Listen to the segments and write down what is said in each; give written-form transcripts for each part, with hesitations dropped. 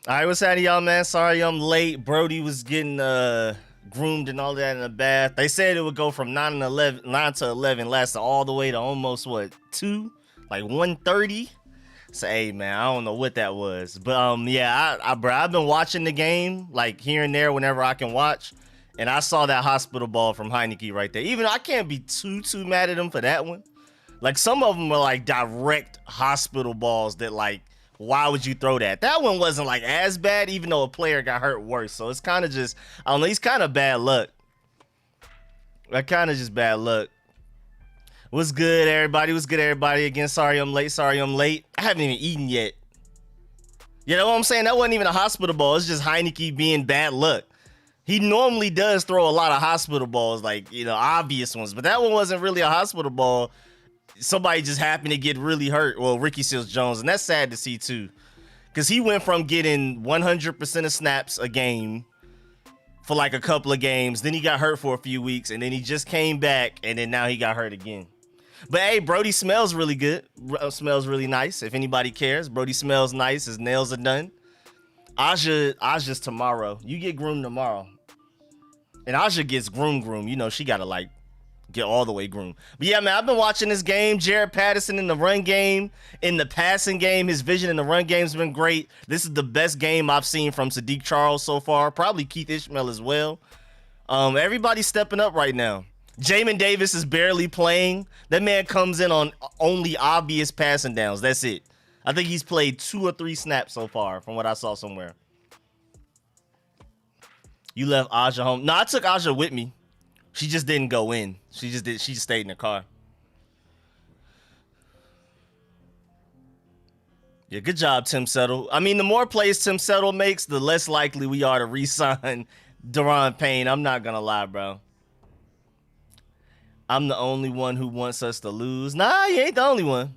All right, what's happening, y'all, man? Sorry I'm late. Brody was getting groomed and all that in the bath. They said it would go from 9 to 11, lasted all the way to almost what 2, like 1:30. So hey, man, I don't know what that was, but yeah, bro, I've been watching the game like here and there whenever I can watch, and I saw that hospital ball from Heineke right there. Even though I can't be too mad at him for that one. Like some of them are like direct hospital balls that like, why would you throw that? That one wasn't like as bad, even though a player got hurt worse. So it's kind of just, I don't know, he's kind of bad luck. That kind of just bad luck. What's good, everybody? What's good, everybody? Again, sorry I'm late. Sorry I'm late. I haven't even eaten yet. You know what I'm saying? That wasn't even a hospital ball. It's just Heineke being bad luck. He normally does throw a lot of hospital balls, like, you know, obvious ones. But that one wasn't really a hospital ball. Somebody just happened to get really hurt. Well, Ricky Seals-Jones, and that's sad to see too, because he went from getting 100% of snaps a game for like a couple of games, then he got hurt for a few weeks, and then he just came back, and then now he got hurt again. But hey, Brody smells really good. Smells really nice. If anybody cares, Brody smells nice. His nails are done. Aja's tomorrow. You get groomed tomorrow, and Aja gets groomed. You know she gotta like get all the way groomed. But yeah, man, I've been watching this game. Jared Patterson in the run game, in the passing game, his vision in the run game has been great. This is the best game I've seen from Sadiq Charles so far. Probably Keith Ishmael as well. Everybody's stepping up right now. Jamin Davis is barely playing. That man comes in on only obvious passing downs. That's it. I think he's played 2 or 3 snaps so far from what I saw somewhere. You left Aja home. No, I took Aja with me. She just didn't go in. She just stayed in the car. Yeah, good job, Tim Settle. I mean, the more plays Tim Settle makes, the less likely we are to re-sign Daron Payne. I'm not gonna lie, bro. I'm the only one who wants us to lose. Nah, you ain't the only one.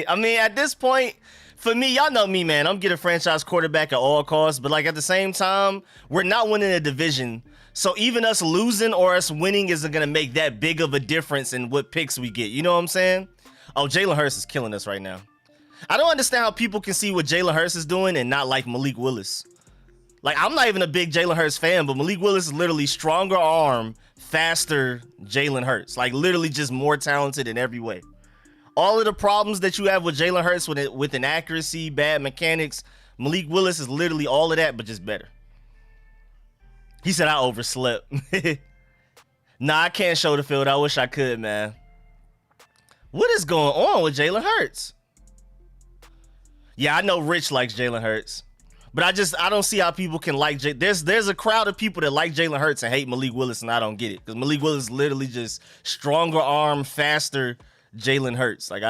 I mean, at this point, for me, y'all know me, man. I'm getting a franchise quarterback at all costs, but like at the same time, we're not winning a division. So even us losing or us winning isn't going to make that big of a difference in what picks we get. You know what I'm saying? Oh, Jalen Hurts is killing us right now. I don't understand how people can see what Jalen Hurts is doing and not like Malik Willis. Like, I'm not even a big Jalen Hurts fan, but Malik Willis is literally stronger arm, faster Jalen Hurts. Like, literally just more talented in every way. All of the problems that you have with Jalen Hurts with inaccuracy, bad mechanics, Malik Willis is literally all of that, but just better. He said I overslept. Nah, I can't show the field. I wish I could, man. What is going on with Jalen Hurts? Yeah, I know Rich likes Jalen Hurts, but I don't see how people can like There's a crowd of people that like Jalen Hurts and hate Malik Willis, and I don't get it, because Malik Willis is literally just stronger arm, faster Jalen Hurts. Like,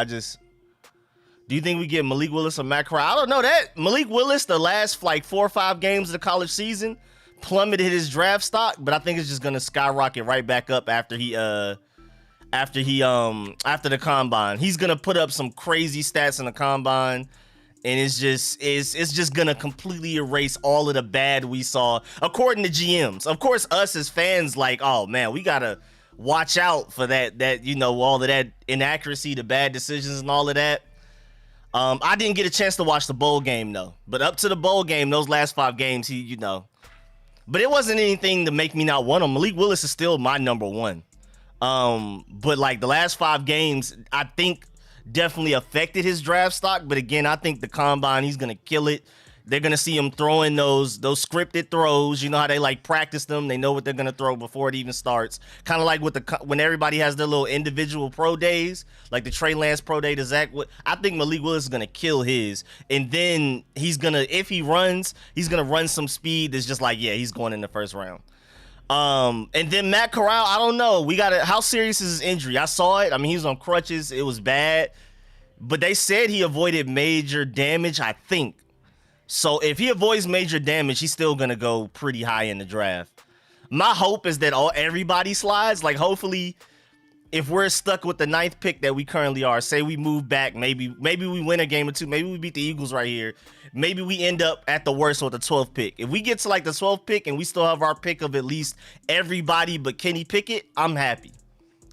do you think we get Malik Willis or Matt Corral? I don't know that. Malik Willis, the last like 4 or 5 games of the college season, plummeted his draft stock, but I think it's just gonna skyrocket right back up after the combine. He's gonna put up some crazy stats in the combine, and it's just gonna completely erase all of the bad we saw, according to GMs. Of course, us as fans, like, oh man, we gotta watch out for that, you know, all of that inaccuracy, the bad decisions and all of that. I didn't get a chance to watch the bowl game though, but up to the bowl game, those last 5 games, you know. But it wasn't anything to make me not want him. Malik Willis is still my number 1. But like the last 5 games, I think definitely affected his draft stock. But again, I think the combine, he's gonna kill it. They're gonna see him throwing those scripted throws. You know how they like practice them. They know what they're gonna throw before it even starts. Kind of like when everybody has their little individual pro days, like the Trey Lance pro day to Zach. I think Malik Willis is gonna kill his, and then if he runs, he's gonna run some speed that's just like, yeah, he's going in the first round. And then Matt Corral, I don't know. How serious is his injury? I saw it. I mean, he was on crutches. It was bad, but they said he avoided major damage, I think. So if he avoids major damage, he's still gonna go pretty high in the draft. My hope is that everybody slides. Like, hopefully, if we're stuck with the 9th pick that we currently are, say we move back, maybe we win a game or 2, maybe we beat the Eagles right here, maybe we end up at the worst with the 12th pick. If we get to like the 12th pick and we still have our pick of at least everybody but Kenny Pickett, I'm happy.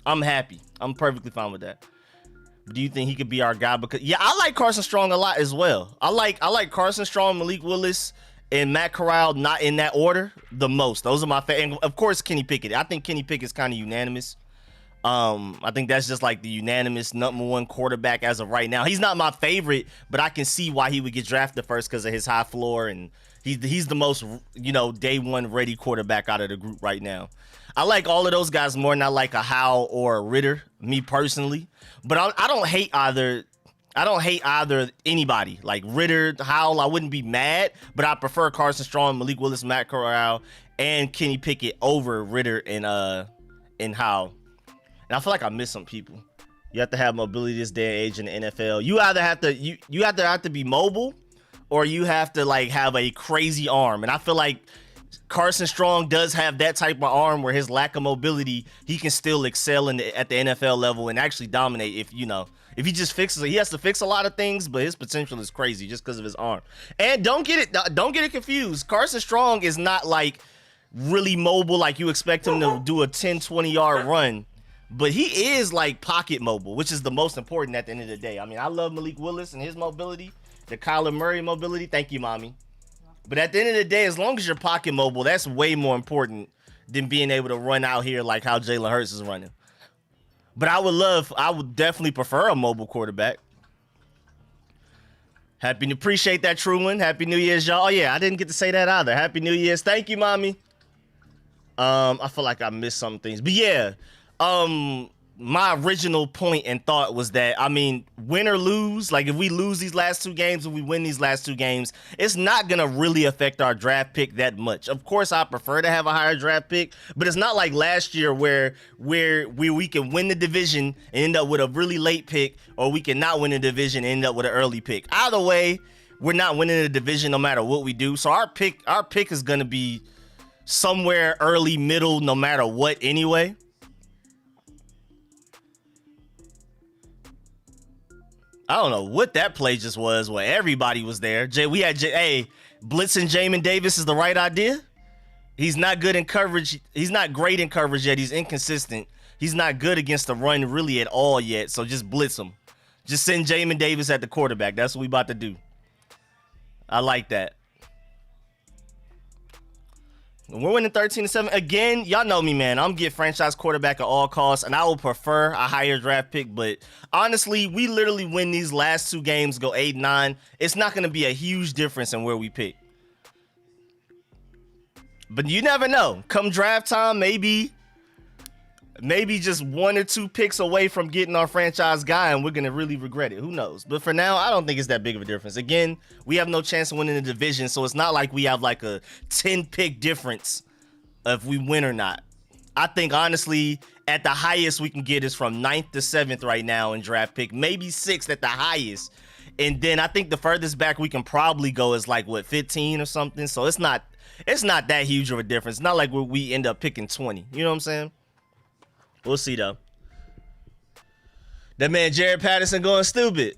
I'm perfectly fine with that. Do you think he could be our guy? Because yeah, I like Carson Strong a lot as well. I like Carson Strong, Malik Willis, and Matt Corral, not in that order, the most. Those are my favorite. And of course, Kenny Pickett. I think Kenny Pickett's kind of unanimous. I think that's just like the unanimous number one quarterback as of right now. He's not my favorite, but I can see why he would get drafted first because of his high floor, and he's the most, day one ready quarterback out of the group right now. I like all of those guys more than I like a Howell or a Ritter, me personally. But I don't hate either. I don't hate either anybody. Like Ritter, Howell, I wouldn't be mad, but I prefer Carson Strong, Malik Willis, Matt Corral, and Kenny Pickett over Ritter and Howell. And I feel like I missed some people. You have to have mobility this day and age in the NFL. You either have to you have to be mobile, or you have to like have a crazy arm. And I feel like Carson Strong does have that type of arm where his lack of mobility, he can still excel at the NFL level and actually dominate if he just fixes it. He has to fix a lot of things, but his potential is crazy just because of his arm. And don't get it confused. Carson Strong is not like really mobile like you expect him to do a 10, 20-yard run. But he is like pocket mobile, which is the most important at the end of the day. I mean, I love Malik Willis and his mobility, the Kyler Murray mobility. Thank you, mommy. But at the end of the day, as long as you're pocket mobile, that's way more important than being able to run out here like how Jalen Hurts is running. But I would definitely prefer a mobile quarterback. Appreciate that, true one. Happy New Year's, y'all. Oh, yeah, I didn't get to say that either. Happy New Year's. Thank you, mommy. I feel like I missed some things. But yeah, my original point and thought was that, I mean, win or lose, like if we lose these last two games and we win these last two games, it's not going to really affect our draft pick that much. Of course, I prefer to have a higher draft pick, but it's not like last year where we can win the division and end up with a really late pick, or we can not win the division and end up with an early pick. Either way, we're not winning the division no matter what we do. So our pick is going to be somewhere early, middle, no matter what anyway. I don't know what that play just was where everybody was there. Blitzing Jamin Davis is the right idea. He's not good in coverage. He's not great in coverage yet. He's inconsistent. He's not good against the run really at all yet. So just blitz him. Just send Jamin Davis at the quarterback. That's what we about to do. I like that. We're winning 13-7. Again, y'all know me, man. I'm get franchise quarterback at all costs, and I will prefer a higher draft pick. But honestly, we literally win these last two games, go 8-9. It's not going to be a huge difference in where we pick. But you never know. Come draft time, maybe just one or two picks away from getting our franchise guy, and we're going to really regret it. Who knows? But for now, I don't think it's that big of a difference. Again, we have no chance of winning the division, so it's not like we have like a 10-pick difference if we win or not. I think, honestly, at the highest we can get is from 9th to 7th right now in draft pick, maybe 6th at the highest. And then I think the furthest back we can probably go is like, 15 or something? So it's not that huge of a difference. It's not like we end up picking 20. You know what I'm saying? We'll see, though. That man Jared Patterson going stupid.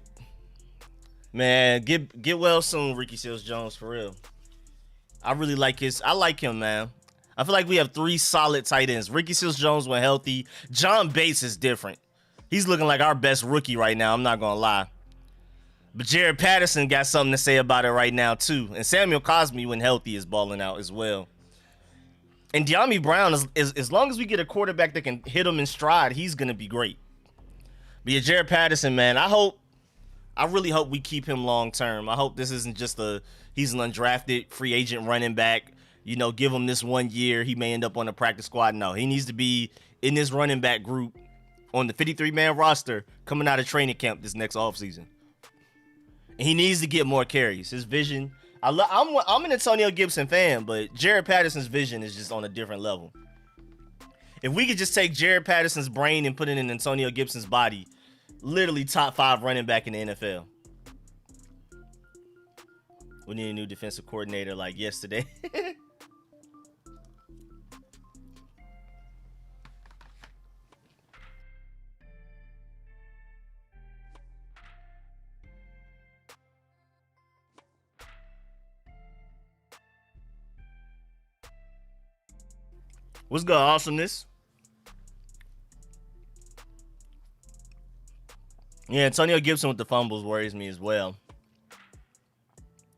Man, get well soon, Ricky Seals-Jones, for real. I like him, man. I feel like we have 3 solid tight ends. Ricky Seals-Jones when healthy. John Bates is different. He's looking like our best rookie right now, I'm not going to lie. But Jared Patterson got something to say about it right now, too. And Samuel Cosmi, when healthy, is balling out as well. And De'Ami Brown, as long as we get a quarterback that can hit him in stride, he's going to be great. But yeah, Jared Patterson, man, I really hope we keep him long term. I hope this isn't just he's an undrafted free agent running back. Give him this 1 year. He may end up on the practice squad. No, he needs to be in this running back group on the 53-man roster coming out of training camp this next offseason. And he needs to get more carries. His vision... I'm an Antonio Gibson fan, but Jared Patterson's vision is just on a different level. If we could just take Jared Patterson's brain and put it in Antonio Gibson's body, literally top 5 running back in the NFL. We need a new defensive coordinator like yesterday. What's good, awesomeness? Yeah, Antonio Gibson with the fumbles worries me as well.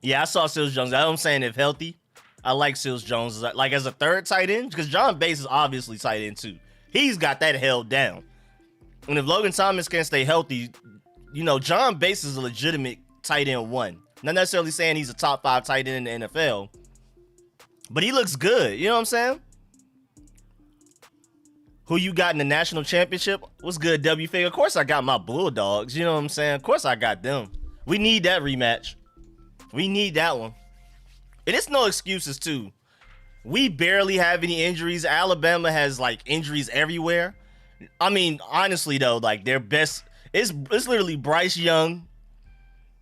Yeah, I saw Seals Jones. I'm saying if healthy, I like Seals Jones like as a third tight end because John Bates is obviously tight end too. He's got that held down. And if Logan Thomas can stay healthy, you know, John Bates is a legitimate tight end one. Not necessarily saying he's a top 5 tight end in the NFL, but he looks good. You know what I'm saying? Who you got in the national championship? What's good, W Figure? Of course I got my Bulldogs. You know what I'm saying? Of course I got them. We need that rematch. We need that one. And it's no excuses too. We barely have any injuries. Alabama has like injuries everywhere. I mean, honestly though, like their best it's literally Bryce Young,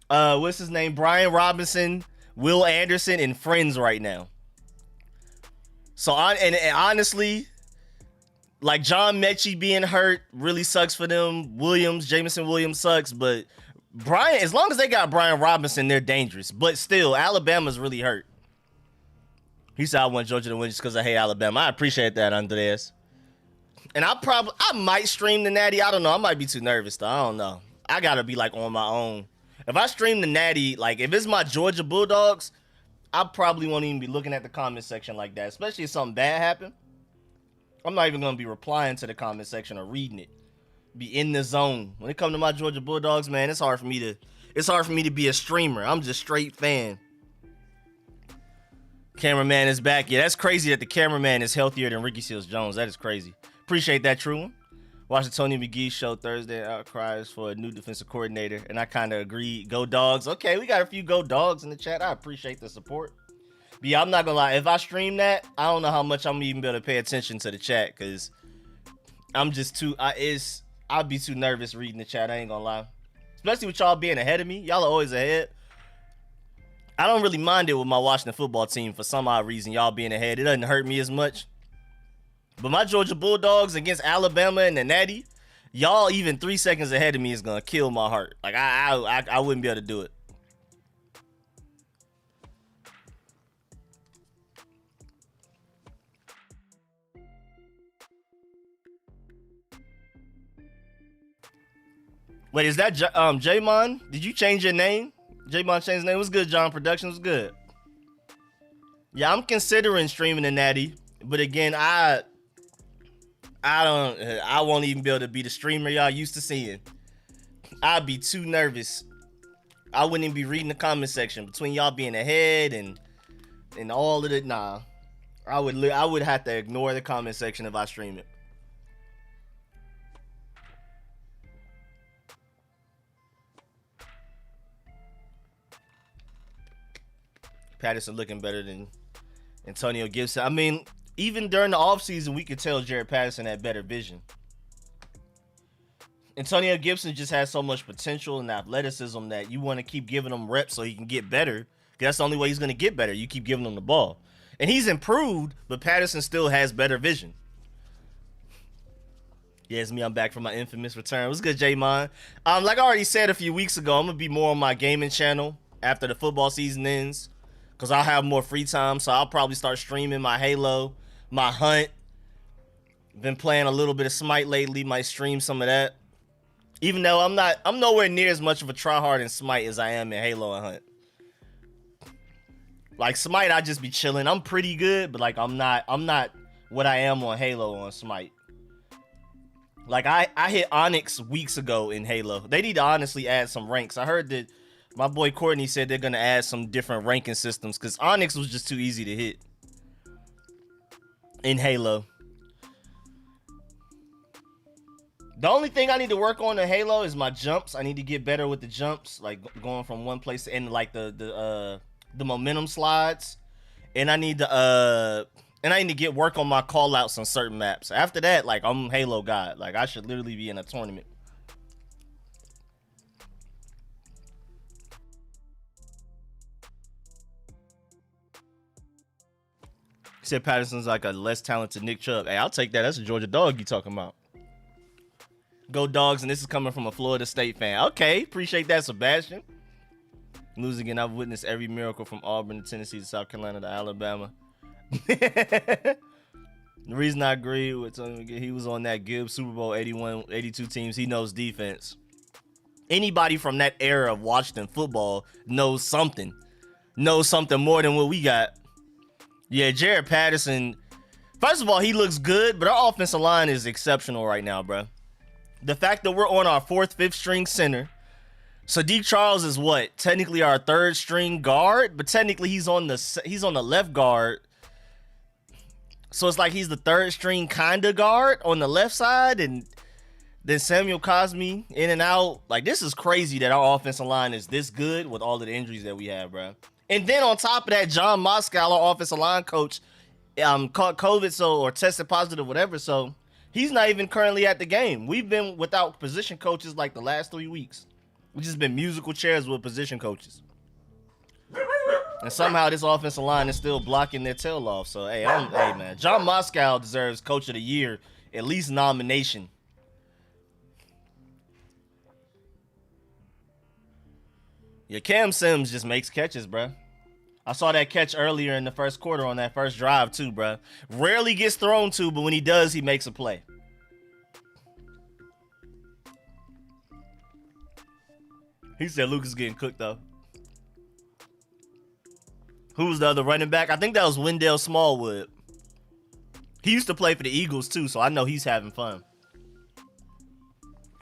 what's his name? Brian Robinson, Will Anderson, and friends right now. So and honestly, like John Mechie being hurt really sucks for them. Jameson Williams sucks, but Brian, as long as they got Brian Robinson, they're dangerous. But still, Alabama's really hurt. He said I want Georgia to win just because I hate Alabama. I appreciate that, Andres. And I might stream the Natty. I don't know. I might be too nervous though. I don't know. I gotta be like on my own. If I stream the Natty, like if it's my Georgia Bulldogs, I probably won't even be looking at the comment section like that. Especially if something bad happened. I'm not even gonna be replying to the comment section or reading it. Be in the zone. When it comes to my Georgia Bulldogs, man, it's hard for me to be a streamer. I'm just straight fan. Cameraman is back. Yeah, that's crazy that the cameraman is healthier than Ricky Seals-Jones. That is crazy. Appreciate that, true one. Watched the Tony McGee show Thursday. Outcries for a new defensive coordinator, and I kind of agree. Go Dogs. Okay, we got a few Go Dogs in the chat. I appreciate the support. But yeah, I'm not gonna lie. If I stream that, I don't know how much I'm even able to pay attention to the chat because I'm just too. I'd be too nervous reading the chat. I ain't gonna lie. Especially with y'all being ahead of me. Y'all are always ahead. I don't really mind it with my Washington football team for some odd reason. Y'all being ahead, it doesn't hurt me as much. But my Georgia Bulldogs against Alabama and the Natty, y'all even 3 seconds ahead of me is gonna kill my heart. Like I wouldn't be able to do it. Wait, is that J-Mon? Did you change your name? J-Mon changed his name. What's good, John? Productions good. Yeah, I'm considering streaming the Natty, but again, I won't even be able to be the streamer y'all used to seeing. I'd be too nervous. I wouldn't even be reading the comment section between y'all being ahead and all of it. Nah, I would have to ignore the comment section if I stream it. Patterson looking better than Antonio Gibson. I mean, even during the offseason, we could tell Jared Patterson had better vision. Antonio Gibson just has so much potential and athleticism that you want to keep giving him reps so he can get better. That's the only way he's going to get better. You keep giving him the ball. And he's improved, but Patterson still has better vision. Yeah, it's me. I'm back from my infamous return. What's good, J-Mon? Like I already said a few weeks ago, I'm going to be more on my gaming channel after the football season ends. Because I'll have more free time, so I'll probably start streaming my Halo, my Hunt. Been playing a little bit of Smite lately, might stream some of that. Even though I'm nowhere near as much of a tryhard in Smite as I am in Halo and Hunt. Like Smite, I just be chilling. I'm pretty good, but like I'm not what I am on Halo on Smite. Like I hit Onyx weeks ago in Halo. They need to honestly add some ranks. I heard that my boy Courtney said they're going to add some different ranking systems because Onyx was just too easy to hit in Halo. The only thing I need to work on in Halo is my jumps. I need to get better with the jumps, like going from one place to end, like the momentum slides. And I need to get work on my call outs on certain maps. After that, like I'm Halo God. Like I should literally be in a tournament. He said Patterson's like a less talented Nick Chubb. Hey, I'll take that. That's a Georgia dog you talking about. Go Dogs, and this is coming from a Florida State fan. Okay, appreciate that, Sebastian. Lose again. I've witnessed every miracle from Auburn to Tennessee to South Carolina to Alabama. The reason I agree with him, he was on that Gibbs Super Bowl 81, 82 teams. He knows defense. Anybody from that era of Washington football knows something more than what we got. Yeah, Jared Patterson, first of all, he looks good, but our offensive line is exceptional right now, bro. The fact that we're on our 4th, 5th string center. Sadiq Charles is what? Technically our 3rd string guard, but technically he's on the left guard. So it's like he's the 3rd string kind of guard on the left side, and then Samuel Cosme in and out. Like, this is crazy that our offensive line is this good with all of the injuries that we have, bro. And then on top of that, John Moskow, our offensive line coach, caught COVID or tested positive, whatever. So he's not even currently at the game. We've been without position coaches like the last 3 weeks. We've just been musical chairs with position coaches. And somehow this offensive line is still blocking their tail off. So, hey, man, John Moskow deserves Coach of the Year, at least nomination. Yeah, Cam Sims just makes catches, bro. I saw that catch earlier in the first quarter on that first drive, too, bro. Rarely gets thrown to, but when he does, he makes a play. He said Lucas getting cooked, though. Who was the other running back? I think that was Wendell Smallwood. He used to play for the Eagles, too, so I know he's having fun.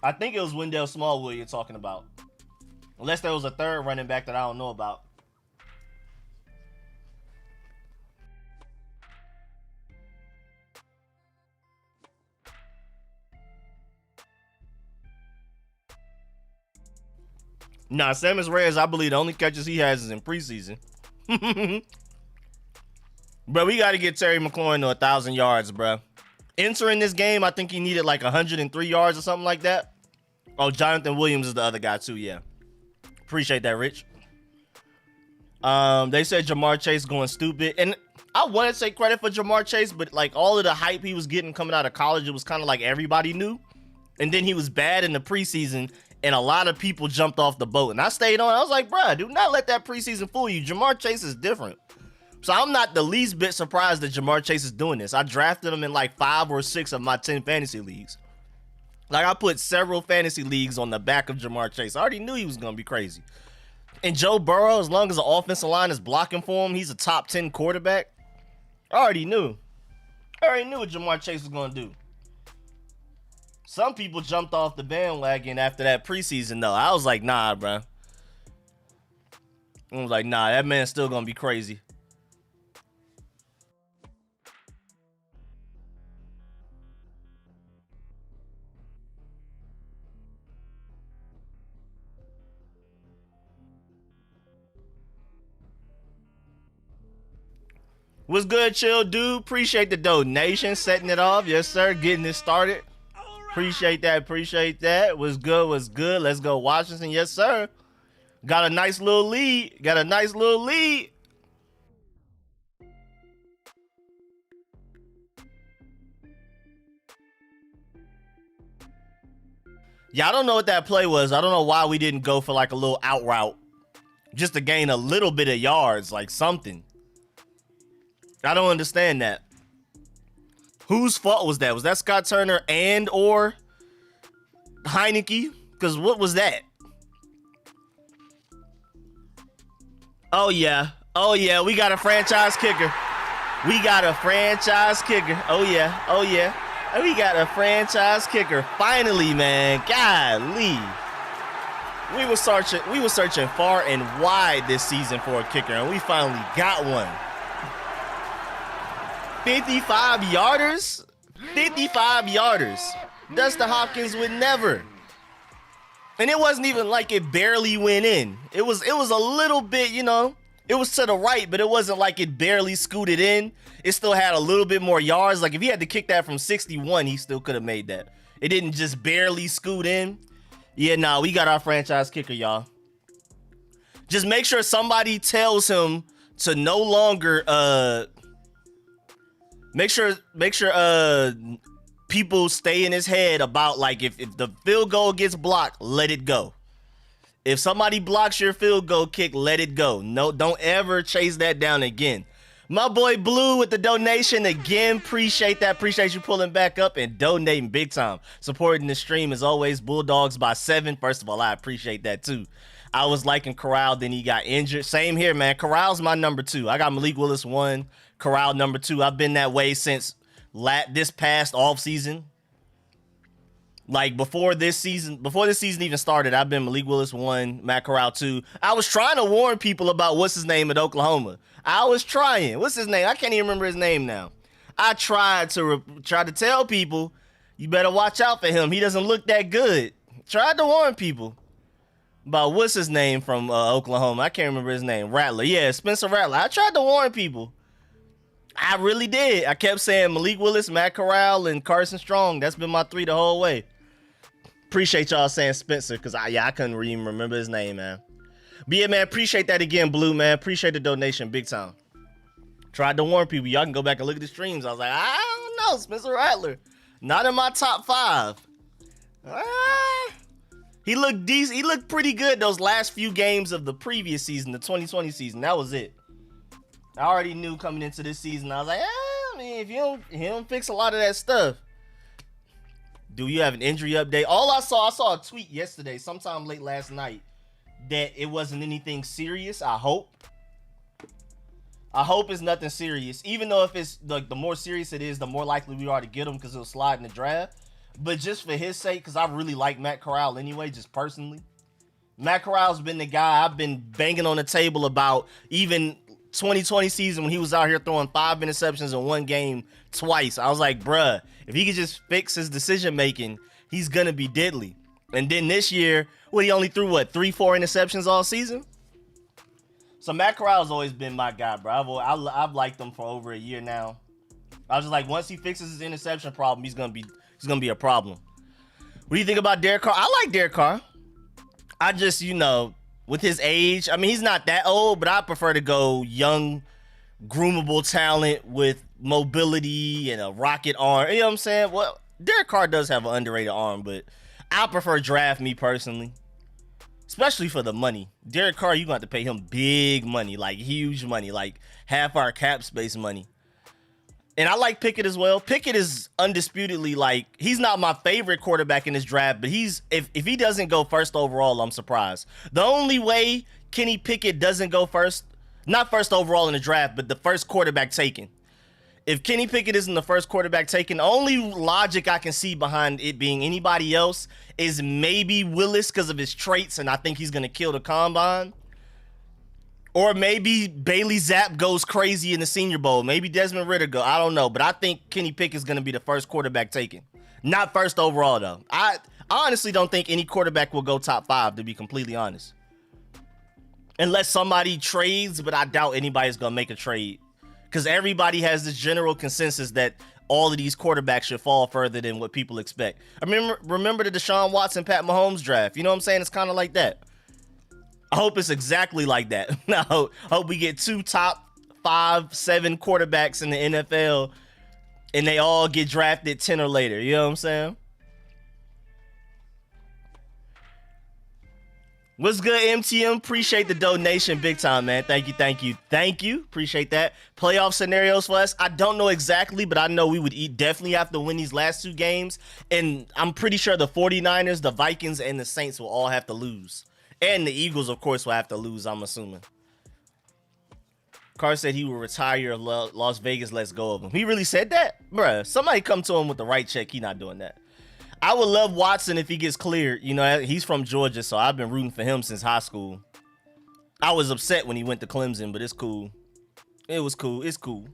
I think it was Wendell Smallwood you're talking about. Unless there was a 3rd running back that I don't know about. Nah, Samus Reyes, I believe the only catches he has is in preseason. Bro, we got to get Terry McLaurin to 1,000 yards, bro. Entering this game, I think he needed like 103 yards or something like that. Oh, Jonathan Williams is the other guy too, yeah. Appreciate that, Rich. They said Jamar Chase going stupid. And I want to take credit for Jamar Chase, but like all of the hype he was getting coming out of college, it was kind of like everybody knew. And then he was bad in the preseason, and a lot of people jumped off the boat. And I stayed on. I was like, bruh, do not let that preseason fool you. Jamar Chase is different. So I'm not the least bit surprised that Jamar Chase is doing this. I drafted him in like 5 or 6 of my 10 fantasy leagues. Like, I put several fantasy leagues on the back of Jamar Chase. I already knew he was going to be crazy. And Joe Burrow, as long as the offensive line is blocking for him, he's a top 10 quarterback. I already knew. What Jamar Chase was going to do. Some people jumped off the bandwagon after that preseason, though. I was like, nah, bro. I was like, nah, that man's still going to be crazy. What's good, chill dude? Appreciate the donation, setting it off. Yes, sir. Getting it started. Appreciate that. What's good? Let's go, Washington. Yes, sir. Got a nice little lead. Yeah, I don't know what that play was. I don't know why we didn't go for like a little out route just to gain a little bit of yards, like something. I don't understand that. Whose fault was that? Was that Scott Turner and or Heineke? Because what was that? Oh, yeah. We got a franchise kicker. Oh, yeah. We got a franchise kicker. Finally, man. Golly. We were searching far and wide this season for a kicker, and we finally got one. 55 yarders? 55 yarders. Dustin Hopkins would never. And it wasn't even like it barely went in. It was a little bit, you know, it was to the right, but it wasn't like it barely scooted in. It still had a little bit more yards. Like if he had to kick that from 61, he still could have made that. It didn't just barely scoot in. Yeah, nah, we got our franchise kicker, y'all. Just make sure somebody tells him to no longer make sure people stay in his head about like if the field goal gets blocked, let it go. If somebody blocks your field goal kick, let it go. No, don't ever chase that down again. My boy Blue with the donation again. Appreciate that. Appreciate you pulling back up and donating big time. Supporting the stream as always. Bulldogs by 7. First of all, I appreciate that too. I was liking Corral, then he got injured. Same here, man. Corral's my number 2. I got Malik Willis 1, Corral number 2. I've been that way since this past off season. Like before this season even started, I've been Malik Willis 1, Matt Corral 2. I was trying to warn people about what's his name at Oklahoma. I was trying. What's his name? I can't even remember his name now. I tried to tell people, you better watch out for him. He doesn't look that good. Tried to warn people about what's his name from Oklahoma. I can't remember his name. Rattler. Yeah, Spencer Rattler. I tried to warn people. I really did. I kept saying Malik Willis, Matt Corral, and Carson Strong. That's been my 3 the whole way. Appreciate y'all saying Spencer, because I couldn't even remember his name, man. But yeah, man, appreciate that again, Blue, man. Appreciate the donation big time. Tried to warn people. Y'all can go back and look at the streams. I was like, I don't know, Spencer Rattler. Not in my top 5. He looked decent. He looked pretty good those last few games of the previous season, the 2020 season. That was it. I already knew coming into this season. I was like, I mean, if he don't fix a lot of that stuff. Do you have an injury update? All I saw a tweet yesterday, sometime late last night, that it wasn't anything serious. I hope it's nothing serious. Even though if it's like the more serious it is, the more likely we are to get him because he'll slide in the draft. But just for his sake, because I really like Matt Corral anyway, just personally. Matt Corral's been the guy I've been banging on the table about even 2020 season when he was out here throwing 5 interceptions in one game twice. I was like, bruh, if he could just fix his decision making, he's gonna be deadly. And then this year, he only threw 3-4 interceptions all season. So Matt Corral's always been my guy, bro. I've liked him for over a year now. I was just like, once he fixes his interception problem, he's gonna be a problem. What do you think about Derek Carr? I like Derek Carr. I just, with his age, I mean, he's not that old, but I prefer to go young, groomable talent with mobility and a rocket arm. You know what I'm saying? Well, Derek Carr does have an underrated arm, but I prefer draft, me personally, especially for the money. Derek Carr, you're going to have to pay him big money, like huge money, like half our cap space money. And I like Pickett as well. Pickett is undisputedly, like, he's not my favorite quarterback in this draft, but if he doesn't go first overall, I'm surprised. The only way Kenny Pickett doesn't go first, not first overall in the draft, but the first quarterback taken. If Kenny Pickett isn't the first quarterback taken, the only logic I can see behind it being anybody else is maybe Willis because of his traits, and I think he's going to kill the combine. Or maybe Bailey Zapp goes crazy in the Senior Bowl. Maybe Desmond Ridder go. I don't know. But I think Kenny Pickett is going to be the first quarterback taken. Not first overall, though. I honestly don't think any quarterback will go top 5, to be completely honest. Unless somebody trades, but I doubt anybody's going to make a trade. Because everybody has this general consensus that all of these quarterbacks should fall further than what people expect. I remember the Deshaun Watson, Pat Mahomes draft. You know what I'm saying? It's kind of like that. I hope it's exactly like that. I hope we get 2 top 5, 7 quarterbacks in the NFL and they all get drafted 10 or later. You know what I'm saying? What's good, MTM? Appreciate the donation big time, man. Thank you. Appreciate that. Playoff scenarios for us. I don't know exactly, but I know we would definitely have to win these last 2 games. And I'm pretty sure the 49ers, the Vikings, and the Saints will all have to lose. And the Eagles, of course, will have to lose, I'm assuming. Carr said he will retire Las Vegas, let's go of him. He really said that? Bruh, somebody come to him with the right check. He not doing that. I would love Watson if he gets cleared. He's from Georgia, so I've been rooting for him since high school. I was upset when he went to Clemson, but it's cool. It was cool. It's cool.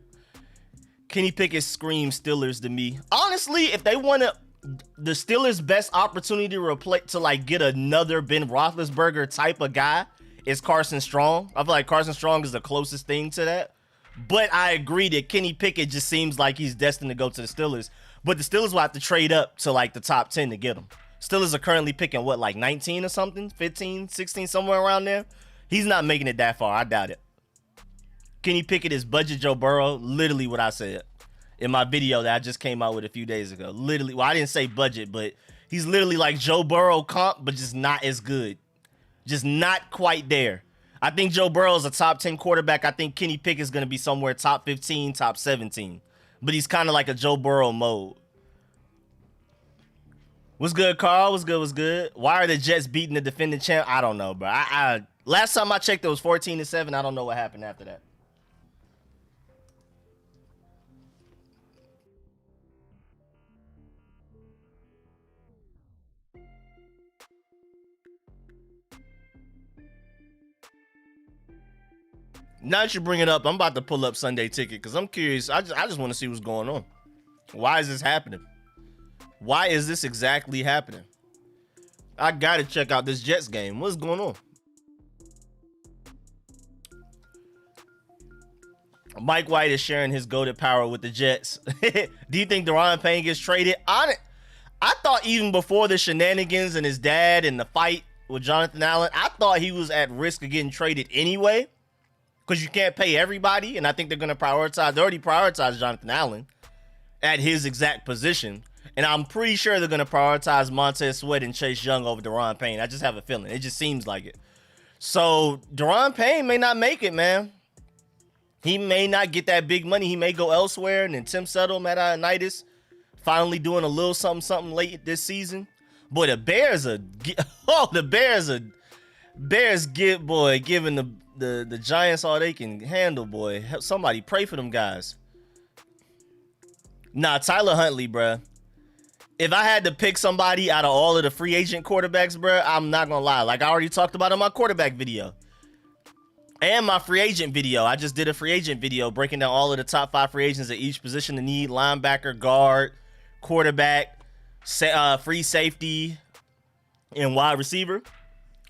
Kenny Pickett screams Steelers to me. Honestly, if they want to... The Steelers' best opportunity to get another Ben Roethlisberger type of guy is Carson Strong. I feel like Carson Strong is the closest thing to that. But I agree that Kenny Pickett just seems like he's destined to go to the Steelers. But the Steelers will have to trade up to the top 10 to get him. Steelers are currently picking 19 or something? 15, 16, somewhere around there. He's not making it that far. I doubt it. Kenny Pickett is budget Joe Burrow. Literally what I said in my video that I just came out with a few days ago. Literally, well, I didn't say budget, but he's literally like Joe Burrow comp, but just not as good. Just not quite there. I think Joe Burrow is a top 10 quarterback. I think Kenny Pickett is going to be somewhere top 15, top 17. But he's kind of like a Joe Burrow mode. What's good, Carl? What's good? What's good? Why are the Jets beating the defending champ? I don't know, bro. Last time I checked, it was 14-7. I don't know what happened after that. Now that you bring it up, I'm about to pull up Sunday Ticket because I'm curious. I just want to see what's going on. Why is this happening? Why is this exactly happening? I gotta check out this Jets game. What's going on? Mike White is sharing his goated power with the Jets. Do you think Daron Payne gets traded? I thought even before the shenanigans and his dad and the fight with Jonathan Allen, I thought he was at risk of getting traded anyway. Because you can't pay everybody, and I think they're going to prioritize. They already prioritized Jonathan Allen at his exact position. And I'm pretty sure they're going to prioritize Montez Sweat and Chase Young over Daron Payne. I just have a feeling. It just seems like it. So Daron Payne may not make it, man. He may not get that big money. He may go elsewhere. And then Tim Settle, Matt Ioannidis, finally doing a little something late this season. Boy, the Bears are... Oh, the Bears get, boy, giving the Giants all they can handle, boy. Somebody pray for them guys. Nah, Tyler Huntley, bruh. If I had to pick somebody out of all of the free agent quarterbacks, bruh, I'm not gonna lie. Like I already talked about in my quarterback video. And my free agent video. I just did a free agent video breaking down all of the top 5 free agents at each position of need. Linebacker, guard, quarterback, free safety, and wide receiver.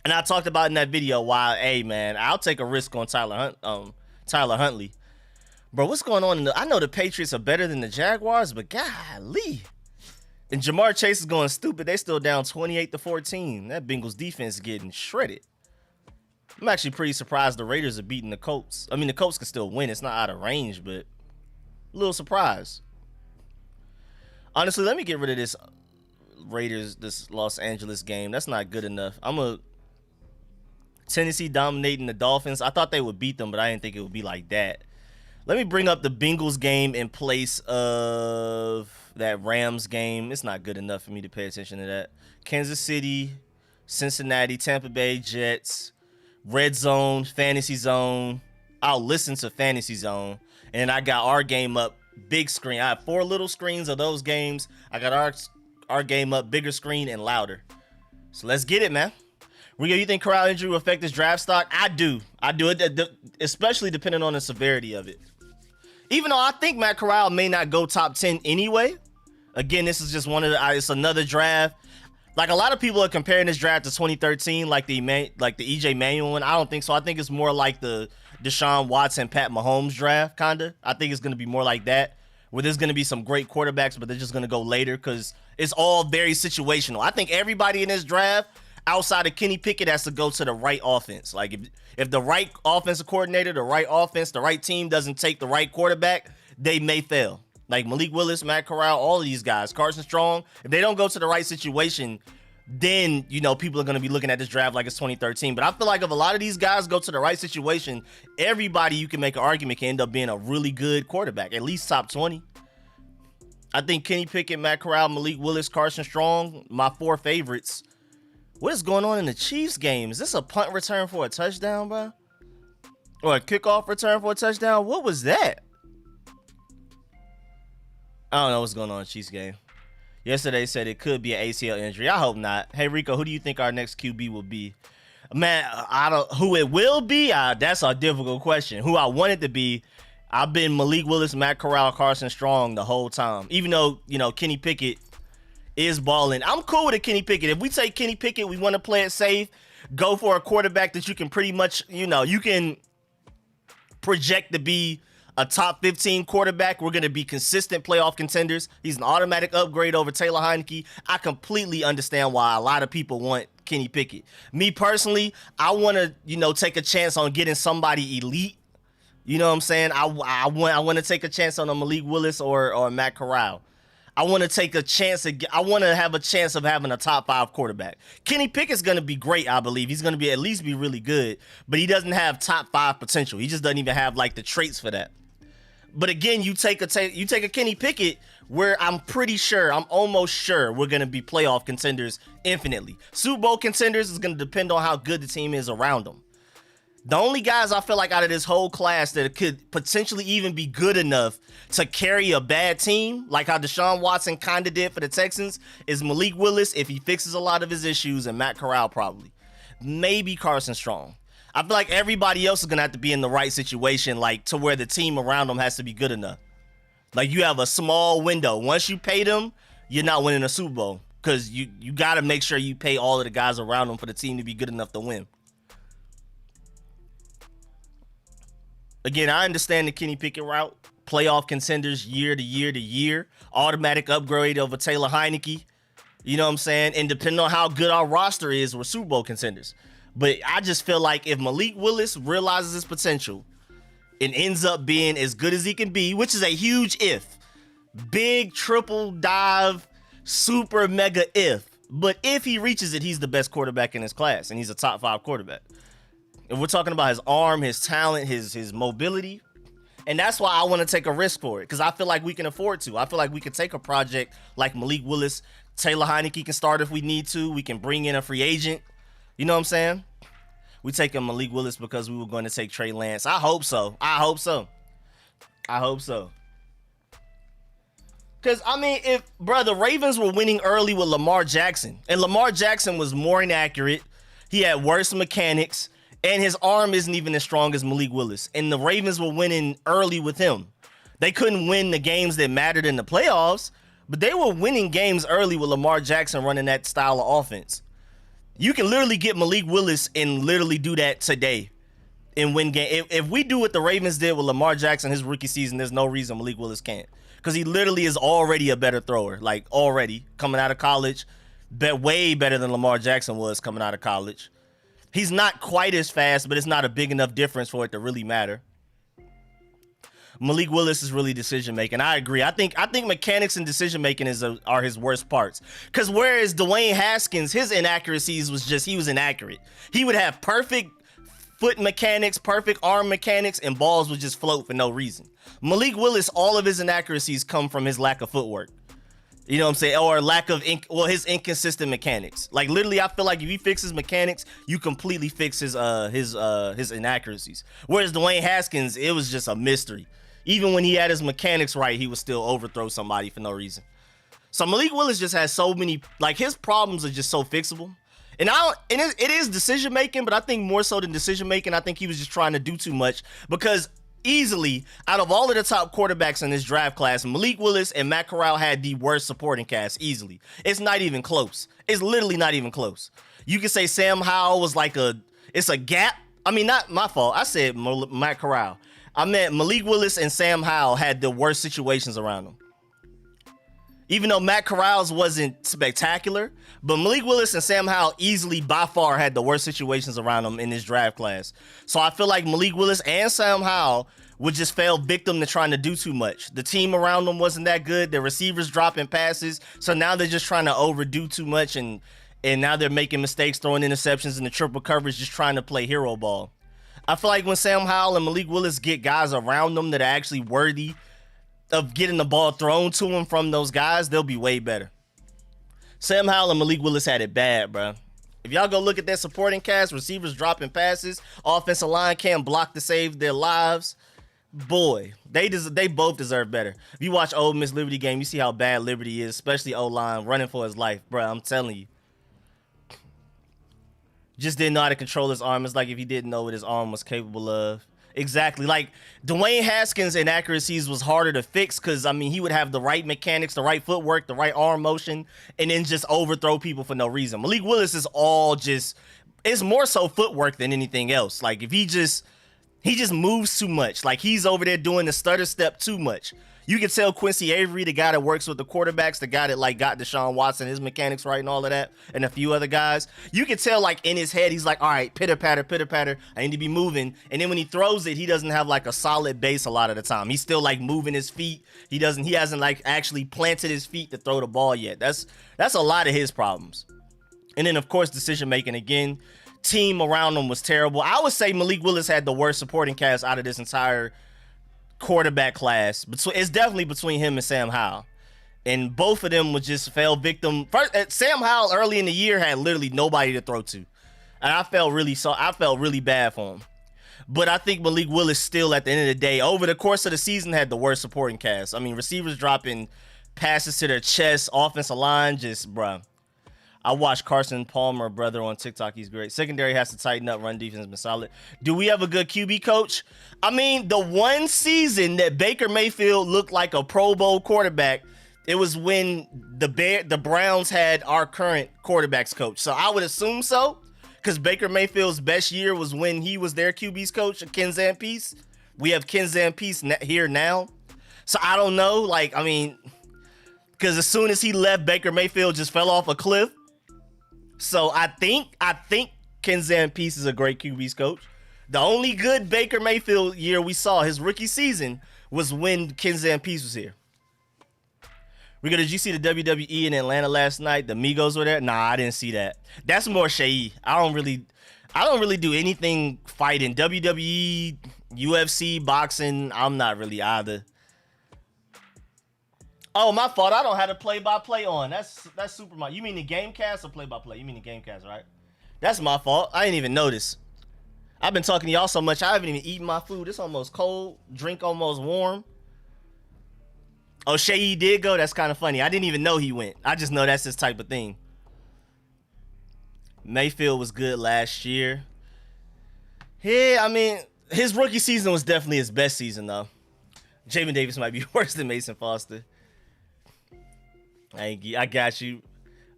And I talked about in that video why, hey, man, I'll take a risk on Tyler Huntley. Bro, what's going on? I know the Patriots are better than the Jaguars, but golly. And Jamar Chase is going stupid. They still down 28-14. That Bengals defense is getting shredded. I'm actually pretty surprised the Raiders are beating the Colts. I mean, the Colts can still win. It's not out of range, but a little surprised. Honestly, let me get rid of this this Los Angeles game. That's not good enough. Tennessee dominating the Dolphins. I thought they would beat them, but I didn't think it would be like that. Let me bring up the Bengals game in place of that Rams game. It's not good enough for me to pay attention to that. Kansas City, Cincinnati, Tampa Bay, Jets, Red Zone, Fantasy Zone. I'll listen to Fantasy Zone. And I got our game up, big screen. I have 4 little screens of those games. I got our game up, bigger screen and louder. So let's get it, man. Rico, you think Corral injury will affect his draft stock? I do. Especially depending on the severity of it. Even though I think Matt Corral may not go top 10 anyway. Again, this is just it's another draft. Like a lot of people are comparing this draft to 2013, like the EJ Manuel one. I don't think so. I think it's more like the Deshaun Watson, Pat Mahomes draft, kinda. I think it's gonna be more like that, where there's gonna be some great quarterbacks, but they're just gonna go later because it's all very situational. I think everybody in this draft, outside of Kenny Pickett, has to go to the right offense. Like if the right offensive coordinator, the right offense, the right team doesn't take the right quarterback, they may fail. Like Malik Willis, Matt Corral, all of these guys, Carson Strong, if they don't go to the right situation, then, you know, people are going to be looking at this draft like it's 2013. But I feel like if a lot of these guys go to the right situation, everybody you can make an argument can end up being a really good quarterback, at least top 20. I think Kenny Pickett, Matt Corral, Malik Willis, Carson Strong, my 4 favorites. What is going on in the Chiefs game? Is this a punt return for a touchdown, bro? Or a kickoff return for a touchdown? What was that? I don't know what's going on in the Chiefs game. Yesterday said it could be an ACL injury. I hope not. Hey, Rico, who do you think our next QB will be? Man, who it will be? That's a difficult question. Who I want it to be, I've been Malik Willis, Matt Corral, Carson Strong the whole time. Even though, you know, Kenny Pickett is balling. I'm cool with a Kenny Pickett. If we take Kenny Pickett, we want to play it safe. Go for a quarterback that you can pretty much, you know, you can project to be a top 15 quarterback. We're going to be consistent playoff contenders. He's an automatic upgrade over Taylor Heineke. I completely understand why a lot of people want Kenny Pickett. Me personally, I want to, you know, take a chance on getting somebody elite. You know what I'm saying? I want to take a chance on a Malik Willis or Matt Corral. I want to take a chance. I want to have a chance of having a top 5 quarterback. Kenny Pickett's going to be great, I believe. He's going to be at least be really good, but he doesn't have top 5 potential. He just doesn't even have like the traits for that. But again, you take a Kenny Pickett where I'm almost sure we're going to be playoff contenders infinitely. Super Bowl contenders is going to depend on how good the team is around them. The only guys I feel like out of this whole class that could potentially even be good enough to carry a bad team, like how Deshaun Watson kind of did for the Texans, is Malik Willis if he fixes a lot of his issues, and Matt Corral probably. Maybe Carson Strong. I feel like everybody else is going to have to be in the right situation, like to where the team around them has to be good enough. Like you have a small window. Once you pay them, you're not winning a Super Bowl because you got to make sure you pay all of the guys around them for the team to be good enough to win. Again, I understand the Kenny Pickett route. Playoff contenders year to year to year. Automatic upgrade over Taylor Heineke. You know what I'm saying? And depending on how good our roster is, we're Super Bowl contenders. But I just feel like if Malik Willis realizes his potential and ends up being as good as he can be, which is a huge if. Big triple dive, super mega if. But if he reaches it, he's the best quarterback in his class, and he's a top 5 quarterback. If we're talking about his arm, his talent, his mobility, and that's why I want to take a risk for it, because I feel like we can afford to. I feel like we can take a project like Malik Willis. Taylor Heineke can start if we need to. We can bring in a free agent. You know what I'm saying? We taking Malik Willis because we were going to take Trey Lance. I hope so. Because, I mean, the Ravens were winning early with Lamar Jackson, and Lamar Jackson was more inaccurate. He had worse mechanics. And his arm isn't even as strong as Malik Willis. And the Ravens were winning early with him. They couldn't win the games that mattered in the playoffs, but they were winning games early with Lamar Jackson running that style of offense. You can literally get Malik Willis and literally do that today and win game. If we do what the Ravens did with Lamar Jackson his rookie season, there's no reason Malik Willis can't. Because he literally is already a better thrower. Like, already. Coming out of college. Way better than Lamar Jackson was coming out of college. He's not quite as fast, but it's not a big enough difference for it to really matter. Malik Willis is really decision-making. I agree. I think mechanics and decision-making are his worst parts. Because whereas Dwayne Haskins, his inaccuracies he was inaccurate. He would have perfect foot mechanics, perfect arm mechanics, and balls would just float for no reason. Malik Willis, all of his inaccuracies come from his lack of footwork. You know what I'm saying? Or lack of his inconsistent mechanics. Like literally, I feel like if he fixes mechanics, you completely fix his inaccuracies. Whereas Dwayne Haskins, it was just a mystery. Even when he had his mechanics right, he would still overthrow somebody for no reason. So Malik Willis just has so many, like his problems are just so fixable. And it is decision making, but I think more so than decision making, I think he was just trying to do too much because easily, out of all of the top quarterbacks in this draft class, Malik Willis and Matt Corral had the worst supporting cast, easily. It's not even close. It's literally not even close. You can say Sam Howell was like it's a gap. I mean, not my fault. I said Matt Corral. I meant Malik Willis and Sam Howell had the worst situations around them. Even though Matt Corral's wasn't spectacular, but Malik Willis and Sam Howell easily by far had the worst situations around them in this draft class. So I feel like Malik Willis and Sam Howell would just fell victim to trying to do too much. The team around them wasn't that good. The receivers dropping passes. So now they're just trying to overdo too much, and now they're making mistakes, throwing interceptions in the triple coverage, just trying to play hero ball. I feel like when Sam Howell and Malik Willis get guys around them that are actually worthy of getting the ball thrown to them from those guys, they'll be way better. Sam Howell and Malik Willis had it bad, bro. If y'all go look at their supporting cast, receivers dropping passes, offensive line can't block to save their lives. Boy, they both deserve better. If you watch Ole Miss Liberty game, you see how bad Liberty is, especially O-line running for his life, bro. I'm telling you. Just didn't know how to control his arm. It's like if he didn't know what his arm was capable of. Exactly. Like Dwayne Haskins' inaccuracies was harder to fix because, I mean, he would have the right mechanics, the right footwork, the right arm motion, and then just overthrow people for no reason. Malik Willis is it's more so footwork than anything else. Like if he just moves too much. Like he's over there doing the stutter step too much. You can tell Quincy Avery, the guy that works with the quarterbacks, the guy that like got Deshaun Watson, his mechanics right and all of that, and a few other guys. You can tell like in his head, he's like, all right, pitter patter. I need to be moving. And then when he throws it, he doesn't have like a solid base a lot of the time. He's still like moving his feet. He hasn't like actually planted his feet to throw the ball yet. That's a lot of his problems. And then of course, decision making again. Team around him was terrible. I would say Malik Willis had the worst supporting cast out of this entire quarterback class. It's definitely between him and Sam Howell, and both of them would just fell victim. First, Sam Howell early in the year had literally nobody to throw to, and I felt really bad for him. But I think Malik Willis still, at the end of the day, over the course of the season, had the worst supporting cast. I mean, receivers dropping passes to their chest, offensive line just, bruh. I watched Carson Palmer, brother, on TikTok. He's great. Secondary has to tighten up. Run defense has been solid. Do we have a good QB coach? I mean, the one season that Baker Mayfield looked like a Pro Bowl quarterback, it was when the Browns had our current quarterbacks coach. So I would assume so, because Baker Mayfield's best year was when he was their QB's coach, Ken Zampese. We have Ken Zampese here now. So I don't know. Like, I mean, because as soon as he left, Baker Mayfield just fell off a cliff. So I think Ken Zampese is a great QB's coach. The only good Baker Mayfield year we saw, his rookie season, was when Ken Zampese was here. Rico, did you see the WWE in Atlanta last night? The Migos were there? Nah, I didn't see that. That's more Shea. I don't really do anything fighting. WWE, UFC, boxing, I'm not really either. Oh, my fault. I don't have the play-by-play on. That's super. You mean the game cast or play-by-play? You mean the game cast, right? That's my fault. I didn't even notice. I've been talking to y'all so much, I haven't even eaten my food. It's almost cold. Drink almost warm. Oh, Shea did go? That's kind of funny. I didn't even know he went. I just know that's his type of thing. Mayfield was good last year. Yeah, I mean, his rookie season was definitely his best season, though. Jamin Davis might be worse than Mason Foster. I got you.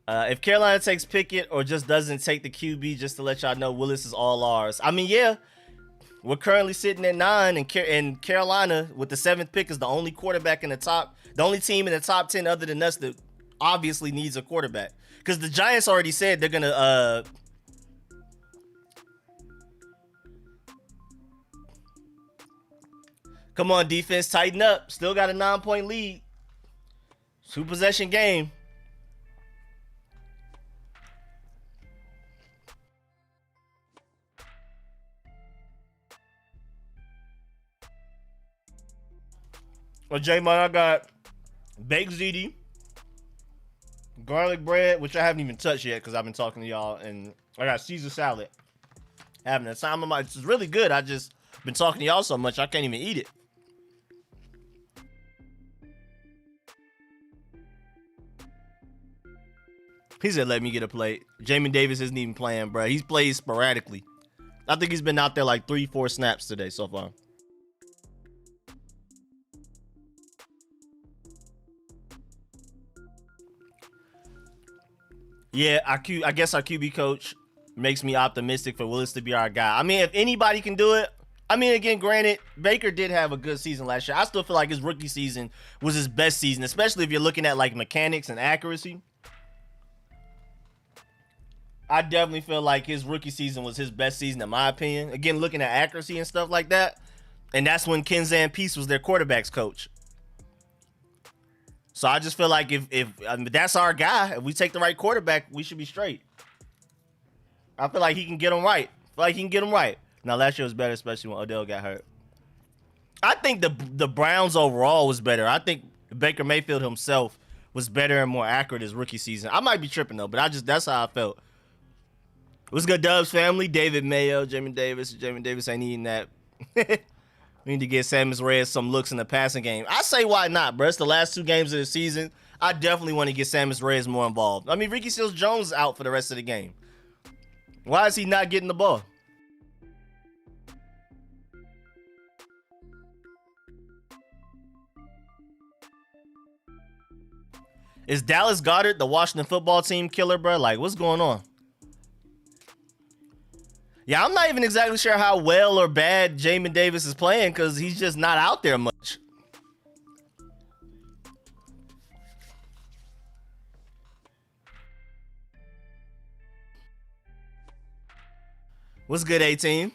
If Carolina takes Pickett or just doesn't take the QB, just to let y'all know, Willis is all ours. I mean, yeah, we're currently sitting at 9, and Carolina with the 7th pick is the only quarterback in the team in the top 10 other than us that obviously needs a quarterback. Because the Giants already said they're gonna come on, defense, tighten up. Still got a 9-point lead. 2-possession game. Well, J-Man, I got baked ziti, garlic bread, which I haven't even touched yet because I've been talking to y'all, and I got Caesar salad. Having a time of my, it's really good. I just been talking to y'all so much I can't even eat it. He said, let me get a plate. Jamin Davis isn't even playing, bro. He's played sporadically. I think he's been out there like 3-4 snaps today so far. Yeah, I guess our QB coach makes me optimistic for Willis to be our guy. I mean, if anybody can do it, I mean, again, granted, Baker did have a good season last year. I still feel like his rookie season was his best season, especially if you're looking at like mechanics and accuracy. I definitely feel like his rookie season was his best season, in my opinion. Again, looking at accuracy and stuff like that. And that's when Ken Zampese was their quarterback's coach. So I just feel like if that's our guy, if we take the right quarterback, we should be straight. I feel like he can get him right. Now, last year was better, especially when Odell got hurt. I think the Browns overall was better. I think Baker Mayfield himself was better and more accurate his rookie season. I might be tripping, though, but that's how I felt. What's good, Dubs family? David Mayo, Jamin Davis. Jamin Davis ain't eating that. We need to get Samus Reyes some looks in the passing game. I say why not, bro. It's the last 2 games of the season. I definitely want to get Samus Reyes more involved. I mean, Ricky Seals-Jones is out for the rest of the game. Why is he not getting the ball? Is Dallas Goedert the Washington football team killer, bro? Like, what's going on? Yeah, I'm not even exactly sure how well or bad Jamin Davis is playing because he's just not out there much. What's good, 18?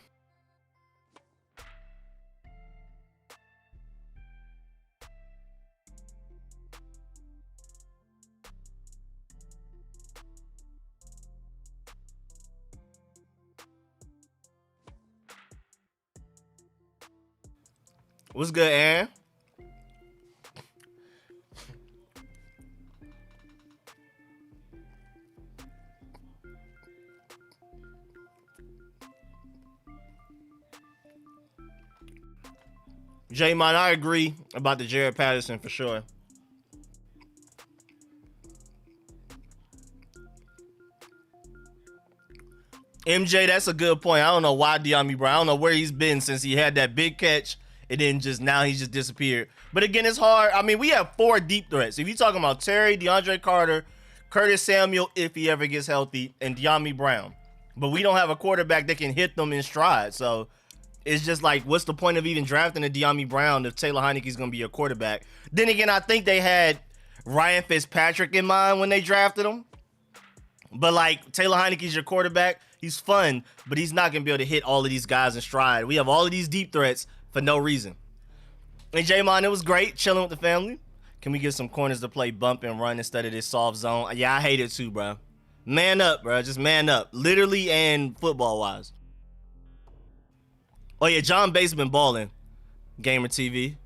What's good, Aaron? J-Mon, I agree about the Jared Patterson for sure. MJ, that's a good point. I don't know why De'Ami Brown. I don't know where he's been since he had that big catch, and then just now he's just disappeared. But again, it's hard. I mean, we have 4 deep threats. If you're talking about Terry, DeAndre Carter, Curtis Samuel, if he ever gets healthy, and De'Ami Brown. But we don't have a quarterback that can hit them in stride. So it's just like, what's the point of even drafting a De'Ami Brown if Taylor Heineke's going to be your quarterback? Then again, I think they had Ryan Fitzpatrick in mind when they drafted him. But like, Taylor Heineke's your quarterback. He's fun, but he's not going to be able to hit all of these guys in stride. We have all of these deep threats for no reason. And J-Mon, it was great chilling with the family. Can we get some corners to play bump and run instead of this soft zone? Yeah, I hate it too, bro. Man up, bro. Just man up. Literally and football-wise. Oh, yeah, John Bates been balling. Gamer TV.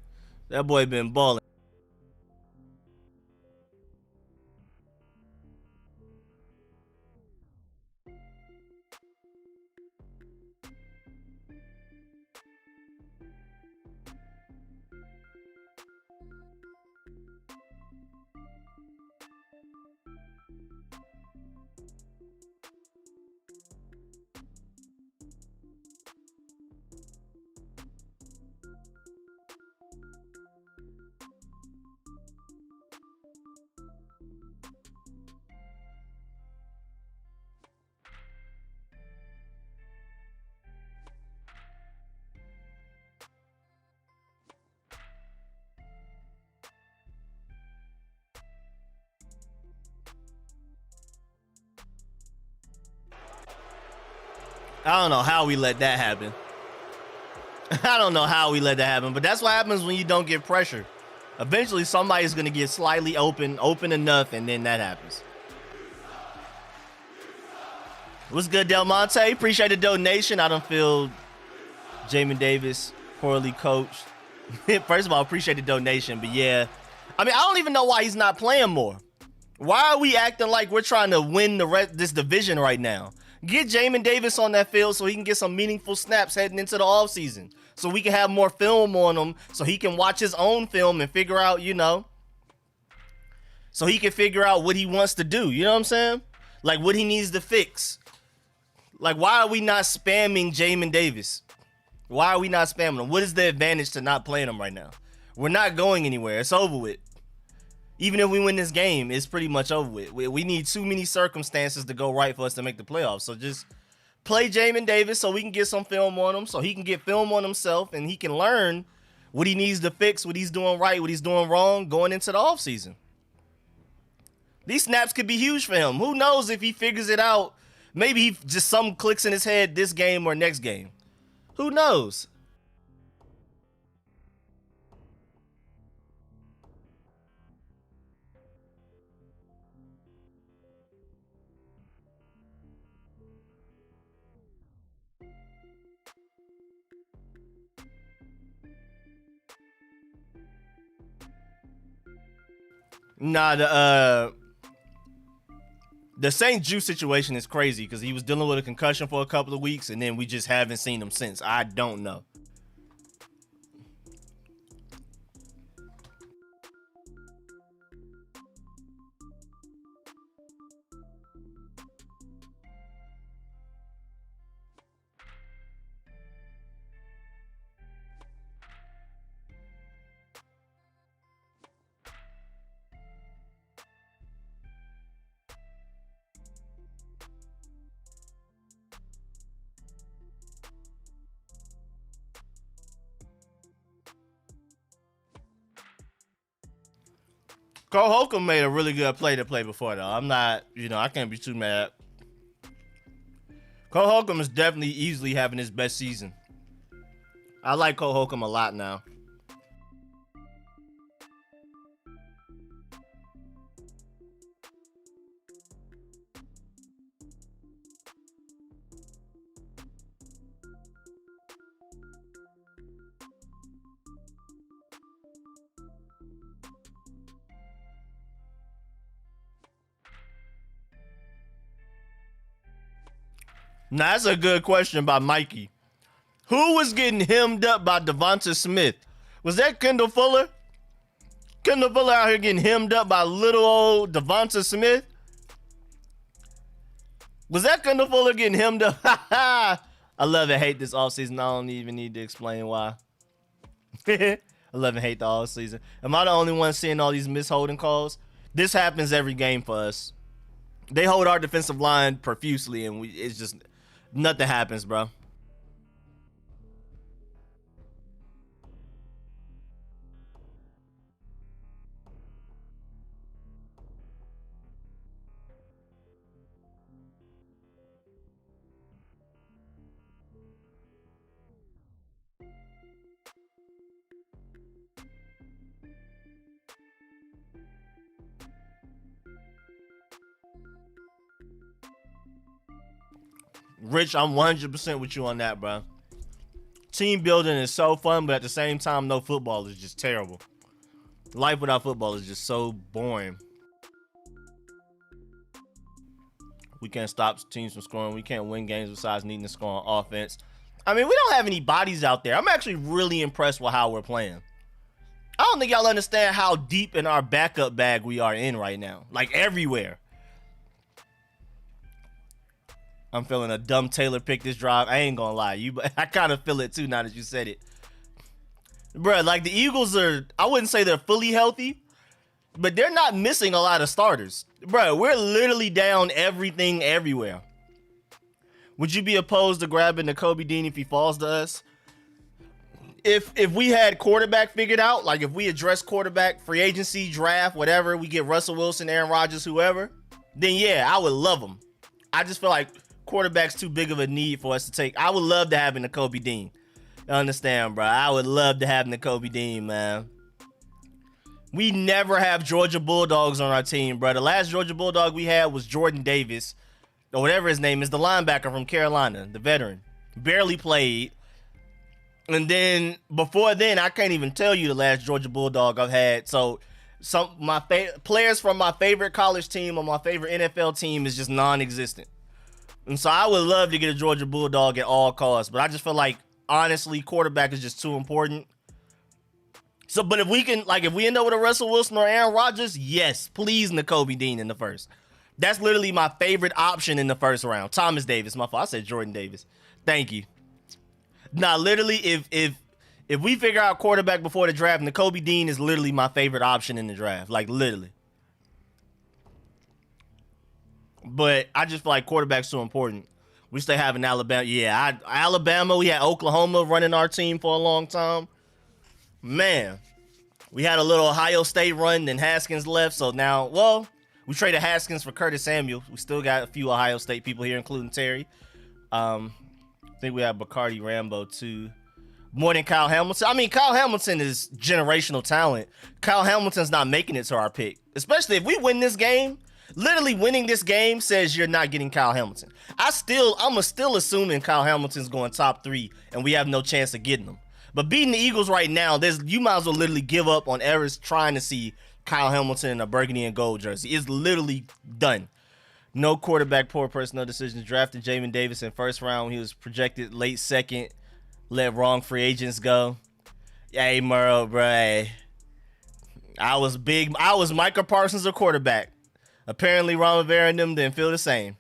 That boy been balling. I don't know how we let that happen. I don't know how we let that happen, but that's what happens when you don't get pressure. Eventually, somebody's going to get slightly open enough, and then that happens. What's good, Del Monte? Appreciate the donation. I don't feel Jamin Davis poorly coached. First of all, appreciate the donation, but yeah. I mean, I don't even know why he's not playing more. Why are we acting like we're trying to win this division right now? Get Jamin Davis on that field so he can get some meaningful snaps heading into the offseason. So we can have more film on him so he can watch his own film and figure out, so he can figure out what he wants to do. You know what I'm saying? Like what he needs to fix. Like, why are we not spamming Jamin Davis? Why are we not spamming him? What is the advantage to not playing him right now? We're not going anywhere. It's over with. Even if we win this game, it's pretty much over with. We need too many circumstances to go right for us to make the playoffs. So just play Jamin Davis so we can get some film on him, so he can get film on himself, and he can learn what he needs to fix, what he's doing right, what he's doing wrong going into the offseason. These snaps could be huge for him. Who knows if he figures it out? Maybe he just something clicks in his head this game or next game. Who knows? Nah, the St. Juice situation is crazy because he was dealing with a concussion for a couple of weeks, and then we just haven't seen him since. I don't know. Cole Holcomb made a really good play to play before, though. I'm not, I can't be too mad. Cole Holcomb is definitely easily having his best season. I like Cole Holcomb a lot now. Now, that's a good question by Mikey. Who was getting hemmed up by Devonta Smith? Was that Kendall Fuller? Kendall Fuller out here getting hemmed up by little old Devonta Smith? Was that Kendall Fuller getting hemmed up? I love and hate this offseason. I don't even need to explain why. I love and hate the offseason. Am I the only one seeing all these misholding calls? This happens every game for us. They hold our defensive line profusely, and it's just nothing happens, bro. Rich, I'm 100% with you on that, bro. Team building is so fun, but at the same time, no football is just terrible. Life without football is just so boring. We can't stop teams from scoring. We can't win games besides needing to score on offense. I mean, we don't have any bodies out there. I'm actually really impressed with how we're playing. I don't think y'all understand how deep in our backup bag we are in right now. Like, everywhere. I'm feeling a dumb Taylor pick this drive. I ain't gonna lie. I kind of feel it too now that you said it. Bruh, like the Eagles are, I wouldn't say they're fully healthy, but they're not missing a lot of starters. Bruh, we're literally down everything everywhere. Would you be opposed to grabbing Nakobe Dean if he falls to us? If we had quarterback figured out, like if we address quarterback, free agency, draft, whatever, we get Russell Wilson, Aaron Rodgers, whoever, then yeah, I would love him. I just feel like quarterback's too big of a need for us to take. I would love to have Nakobe Dean. You understand, bro? I would love to have Nakobe Dean, man. We never have Georgia Bulldogs on our team, bro. The last Georgia Bulldog we had was Jordan Davis, or whatever his name is, the linebacker from Carolina, the veteran. Barely played. And then, before then, I can't even tell you the last Georgia Bulldog I've had. So, my players from my favorite college team or my favorite NFL team is just non-existent. And so I would love to get a Georgia Bulldog at all costs, but I just feel like, honestly, quarterback is just too important. So, but if we can, like, if we end up with a Russell Wilson or Aaron Rodgers, yes, please Nakobe Dean in the first. That's literally my favorite option in the first round. Thomas Davis, my fault. I said Jordan Davis. Thank you. Nah, literally, if we figure out quarterback before the draft, Nakobe Dean is literally my favorite option in the draft. Like, literally. But I just feel like quarterback's so important. We still have an Alabama. Yeah, Alabama. We had Oklahoma running our team for a long time. Man, we had a little Ohio State run, then Haskins left. So now, well, we traded Haskins for Curtis Samuel. We still got a few Ohio State people here, including Terry. I think we have Bacardi Rambo too. More than Kyle Hamilton. I mean, Kyle Hamilton is generational talent. Kyle Hamilton's not making it to our pick. Especially if we win this game. Literally winning this game says you're not getting Kyle Hamilton. I'm still assuming Kyle Hamilton's going top 3 and we have no chance of getting him. But beating the Eagles right now, you might as well literally give up on ever trying to see Kyle Hamilton in a burgundy and gold jersey. It's literally done. No quarterback, poor personnel decisions. Drafted Jamin Davis in first round when he was projected late second. Let wrong free agents go. Hey, Murrow, bro. I was Micah Parsons a quarterback. Apparently, Ron Rivera and them didn't feel the same.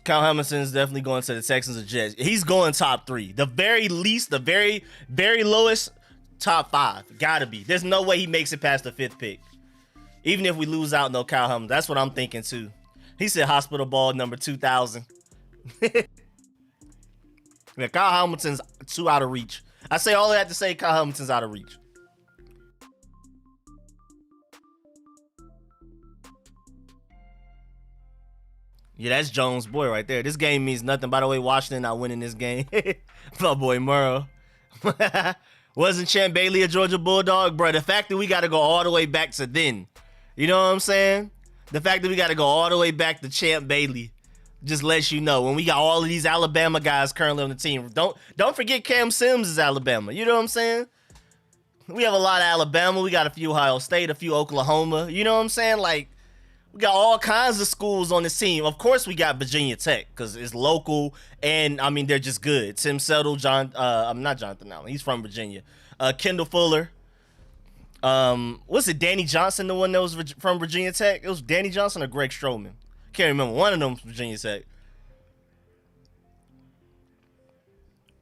Kyle Hamilton's definitely going to the Texans or Jets. He's going top 3. The very least, the very, very lowest, top 5. Gotta be. There's no way he makes it past the 5th pick. Even if we lose out, no Kyle Hamilton. That's what I'm thinking, too. He said hospital ball number 2,000. Yeah, Kyle Hamilton's too out of reach. I say all I have to say, Kyle Hamilton's out of reach. Yeah, that's Jones' boy right there. This game means nothing. By the way, Washington not winning this game. My boy Murrow. Wasn't Champ Bailey a Georgia Bulldog? Bro, the fact that we got to go all the way back to then. You know what I'm saying? The fact that we got to go all the way back to Champ Bailey just lets you know when we got all of these Alabama guys currently on the team. Don't forget Cam Sims is Alabama. You know what I'm saying? We have a lot of Alabama. We got a few Ohio State, a few Oklahoma. You know what I'm saying? Like, we got all kinds of schools on this team. Of course, we got Virginia Tech because it's local, and I mean they're just good. Tim Settle, I'm not Jonathan Allen. He's from Virginia. Kendall Fuller. Was it Danny Johnson, the one that was from Virginia Tech? It was Danny Johnson or Greg Stroman. Can't remember. One of them from Virginia Tech.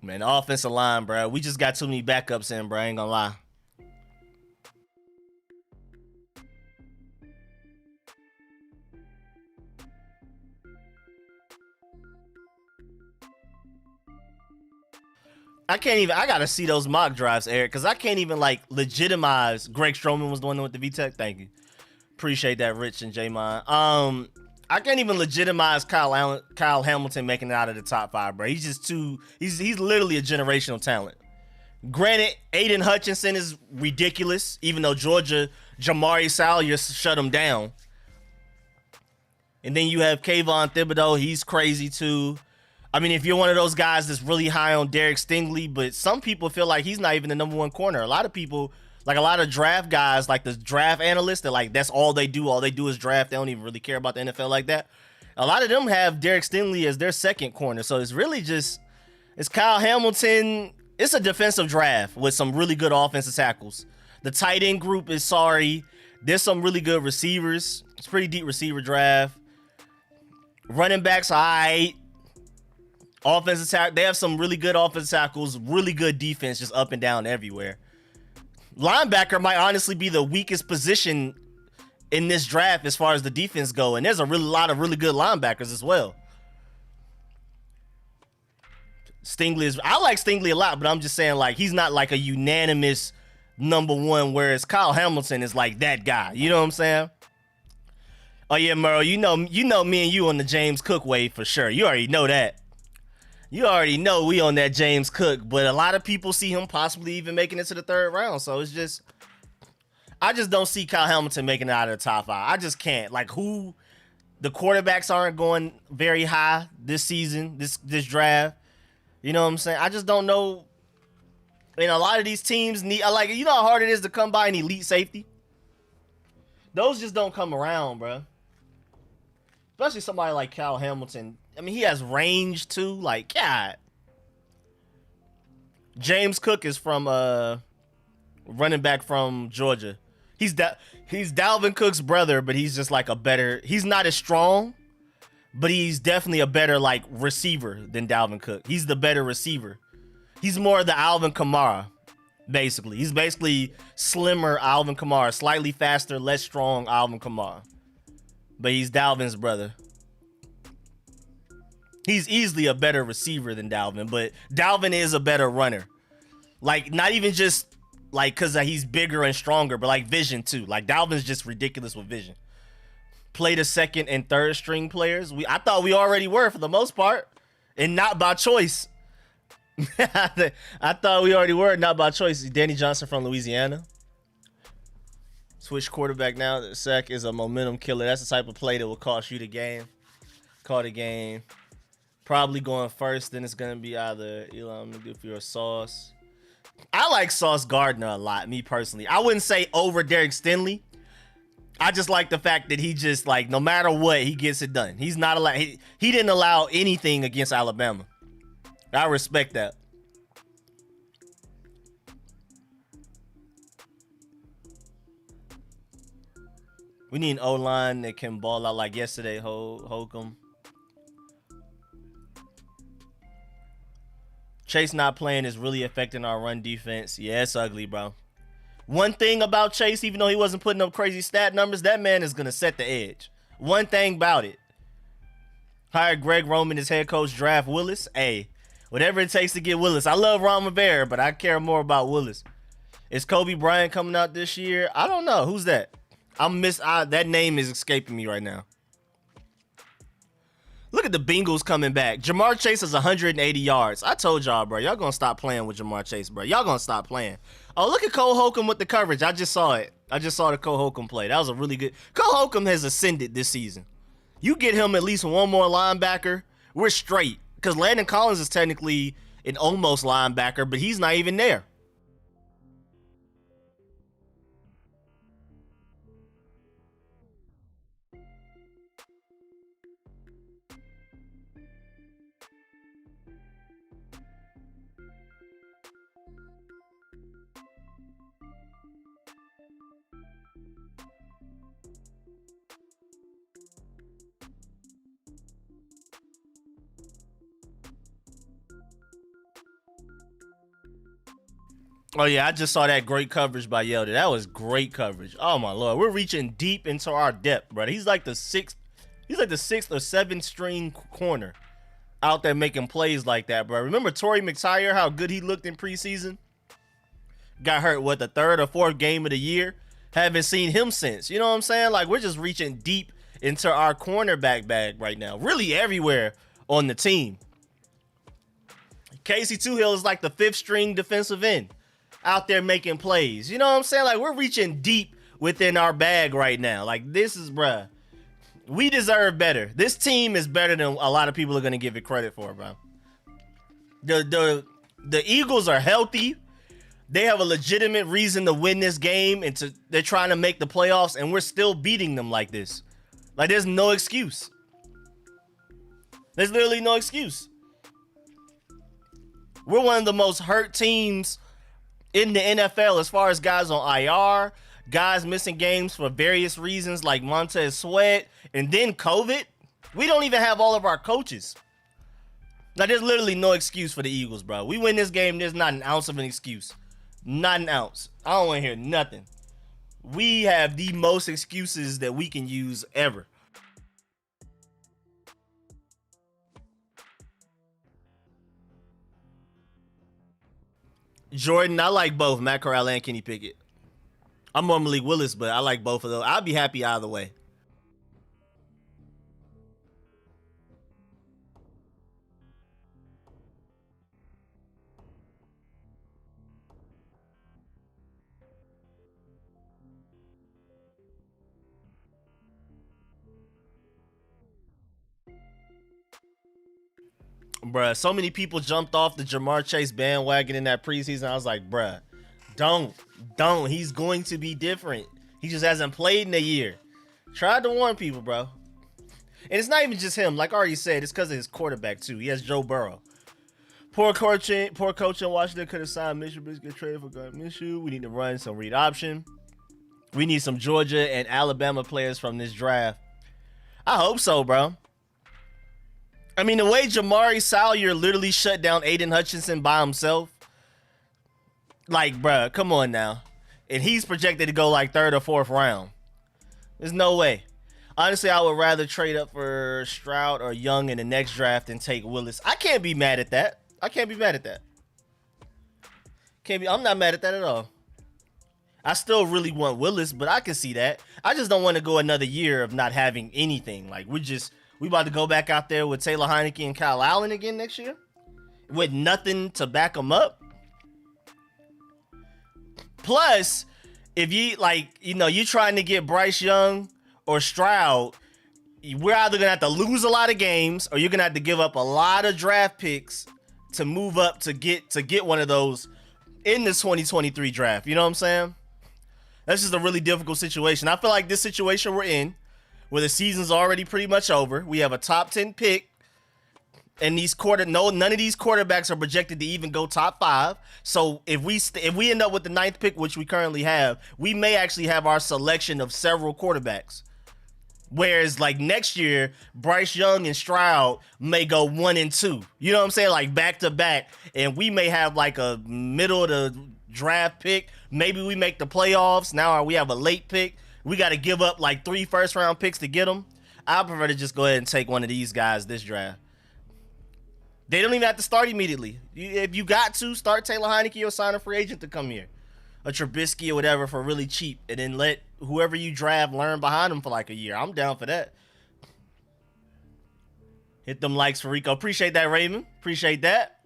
Man, the offensive line, bro. We just got too many backups in, bro. I ain't gonna lie. I gotta see those mock drives, Eric, because I can't even like legitimize Greg Stroman was the one with the VTech. Thank you. Appreciate that, Rich and J-Mon. I can't even legitimize Kyle Hamilton making it out of the top 5, bro. He's just he's literally a generational talent. Granted, Aiden Hutchinson is ridiculous, even though Georgia, Jamari Salyer shut him down. And then you have Kayvon Thibodeau. He's crazy too. I mean, if you're one of those guys that's really high on Derek Stingley, but some people feel like he's not even the #1 corner. A lot of people, like a lot of draft guys, like the draft analysts, they're like, that's all they do. All they do is draft. They don't even really care about the NFL like that. A lot of them have Derek Stingley as their second corner. So it's really just, it's Kyle Hamilton. It's a defensive draft with some really good offensive tackles. The tight end group is sorry. There's some really good receivers. It's a pretty deep receiver draft. Running backs, all right. Offensive tackle, they have some really good offensive tackles, really good defense, just up and down everywhere. Linebacker might honestly be the weakest position in this draft as far as the defense go, and there's a lot of really good linebackers as well. I like Stingley a lot, but I'm just saying, like, he's not like a unanimous #1, whereas Kyle Hamilton is like that guy. You know what I'm saying? Oh yeah, Merle, you know me and you on the James Cook wave for sure. You already know that. You already know we on that James Cook, but a lot of people see him possibly even making it to the 3rd round. So it's just, I just don't see Kyle Hamilton making it out of the top 5. I just can't. Like, the quarterbacks aren't going very high this season, this draft. You know what I'm saying? I just don't know. And a lot of these teams need, like, you know how hard it is to come by an elite safety? Those just don't come around, bro. Especially somebody like Kyle Hamilton. I mean, he has range too. Like, God. James Cook is from running back from Georgia. He's Dalvin Cook's brother, but he's just like he's not as strong, but he's definitely a better like receiver than Dalvin Cook. He's the better receiver. He's more the Alvin Kamara, basically. He's basically slimmer Alvin Kamara, slightly faster, less strong Alvin Kamara. But he's Dalvin's brother. He's easily a better receiver than Dalvin, but Dalvin is a better runner. Like, not even just like because he's bigger and stronger, but like vision too. Like, Dalvin's just ridiculous with vision. Play the 2nd and 3rd string players. I thought we already were for the most part, and not by choice. I thought we already were, not by choice. Danny Johnson from Louisiana. Switch quarterback now. The sack is a momentum killer. That's the type of play that will cost you the game. Call the game. Probably going first, then it's going to be either Elon McDuffie or Sauce. I like Sauce Gardner a lot, me personally. I wouldn't say over Derek Stingley. I just like the fact that he just, like, no matter what, he gets it done. He's not allowed. He didn't allow anything against Alabama. I respect that. We need an O-line that can ball out like yesterday, Holcomb. Chase not playing is really affecting our run defense. Yeah, it's ugly, bro. One thing about Chase, even though he wasn't putting up crazy stat numbers, that man is going to set the edge. One thing about it. Hire Greg Roman as head coach, draft Willis. Hey, whatever it takes to get Willis. I love Ron Rivera, but I care more about Willis. Is Kobe Bryant coming out this year? I don't know. Who's that? That name is escaping me right now. Look at the Bengals coming back. Jamar Chase is 180 yards. I told y'all, bro. Y'all gonna stop playing with Jamar Chase, bro. Y'all gonna stop playing. Oh, look at Cole Holcomb with the coverage. I just saw it. I just saw the Cole Holcomb play. That was a really good. Cole Holcomb has ascended this season. You get him at least one more linebacker, we're straight. Because Landon Collins is technically an almost linebacker, but he's not even there. Oh yeah, I just saw that great coverage by Yelder. That was great coverage. Oh my lord, we're reaching deep into our depth, brother. He's like the sixth or seventh string corner out there making plays like that, bro. Remember Torrey McTyer, how good he looked in preseason? Got hurt, what, the third or fourth game of the year? Haven't seen him since. You know what I'm saying? Like, we're just reaching deep into our cornerback bag right now. Really everywhere on the team. Casey Toohill is like the fifth string defensive end out there making plays. You know what I'm saying? Like, we're reaching deep within our bag right now. Like, this is, bruh, we deserve better. This team is better than a lot of people are going to give it credit for, bro. The Eagles are healthy. They have a legitimate reason to win this game, and they're trying to make the playoffs, and we're still beating them like this. Like, there's no excuse. There's literally no excuse. We're one of the most hurt teams in the NFL as far as guys on IR, guys missing games for various reasons like Montez Sweat, and then COVID. We don't even have all of our coaches. Like, there's literally no excuse for the Eagles, bro. We win this game, there's not an ounce of an excuse. Not an ounce. I don't want to hear nothing. We have the most excuses that we can use ever. Jordan, I like both Matt Corral and Kenny Pickett. I'm on Malik Willis, but I like both of those. I'll be happy either way. Bruh, so many people jumped off the Jamar Chase bandwagon in that preseason. I was like, bruh, don't. He's going to be different. He just hasn't played in a year. Tried to warn people, bro. And it's not even just him. Like I already said, it's because of his quarterback, too. He has Joe Burrow. Poor coach in Washington could have signed Minshew, but get traded for Gardner Minshew. We need to run some read option. We need some Georgia and Alabama players from this draft. I hope so, bro. I mean, the way Jamari Salyer literally shut down Aiden Hutchinson by himself. Like, bruh, come on now. And he's projected to go like third or fourth round. There's no way. Honestly, I would rather trade up for Stroud or Young in the next draft and take Willis. I can't be mad at that. I'm not mad at that at all. I still really want Willis, but I can see that. I just don't want to go another year of not having anything. Like, we about to go back out there with Taylor Heineke and Kyle Allen again next year with nothing to back them up. Plus, if you're trying to get Bryce Young or Stroud, we're either going to have to lose a lot of games or you're going to have to give up a lot of draft picks to move up to get one of those in this 2023 draft. You know what I'm saying? That's just a really difficult situation. I feel like this situation we're in, where the season's already pretty much over, we have a top 10 pick, and none of these quarterbacks are projected to even go top 5. So if we end up with the 9th pick, which we currently have, we may actually have our selection of several quarterbacks. Whereas like next year, Bryce Young and Stroud may go 1 and 2. You know what I'm saying? Like back to back, and we may have like a middle of the draft pick. Maybe we make the playoffs. Now we have a late pick. We got to give up like 3 first-round picks to get them. I prefer to just go ahead and take one of these guys this draft. They don't even have to start immediately. If you got to, start Taylor Heineke or sign a free agent to come here. A Trubisky or whatever for really cheap. And then let whoever you draft learn behind them for like a year. I'm down for that. Hit them likes for Rico. Appreciate that, Raymond. Appreciate that.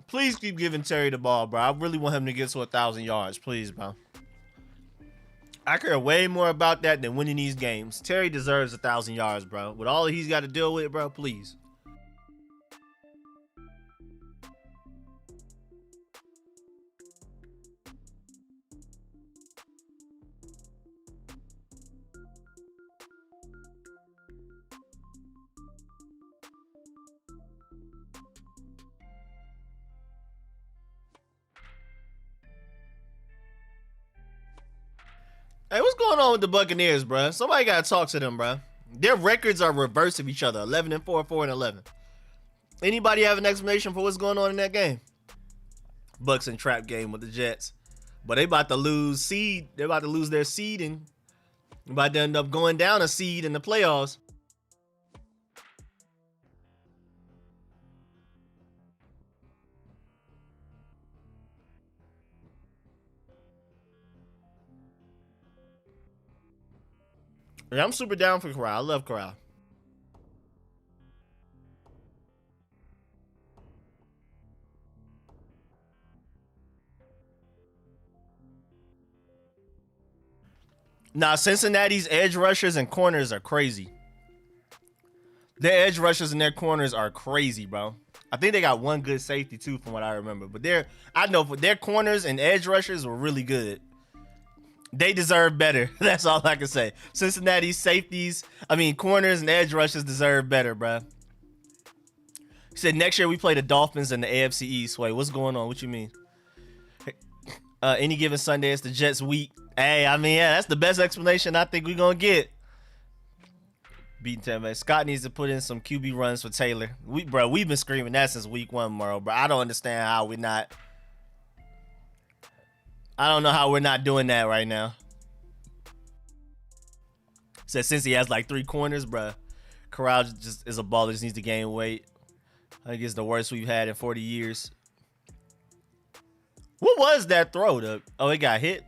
Please keep giving Terry the ball, bro. I really want him to get to 1,000 yards. Please, bro. I care way more about that than winning these games. Terry deserves 1,000 yards, bro. With all he's got to deal with, bro, please. Hey, what's going on with the Buccaneers, bro? Somebody got to talk to them, bro. Their records are reverse of each other. 11-4, 4-11. Anybody have an explanation for what's going on in that game? Bucks and trap game with the Jets. But they about to lose seed. They're about to lose their seed and about to end up going down a seed in the playoffs. Yeah, I'm super down for Corral. I love Corral. Nah, Cincinnati's edge rushers and corners are crazy. Their edge rushers and their corners are crazy, bro. I think they got one good safety too, from what I remember. But I know for their corners and edge rushers were really good. They deserve better. That's all I can say. Cincinnati's corners and edge rushers deserve better, bro. He said next year we play the Dolphins in the AFC East. Wait, what's going on? What you mean? Any given Sunday, it's the Jets week. Hey, I mean, yeah, that's the best explanation I think we're going to get. Beating Tampa. Scott needs to put in some QB runs for Taylor. We've been screaming that since week 1, bro. I don't understand how we're not. I don't know how we're not doing that right now. Said since he has like 3 corners, bro. Corral just is a baller. Just needs to gain weight. I think it's the worst we've had in 40 years. What was that throw? Oh, it got hit.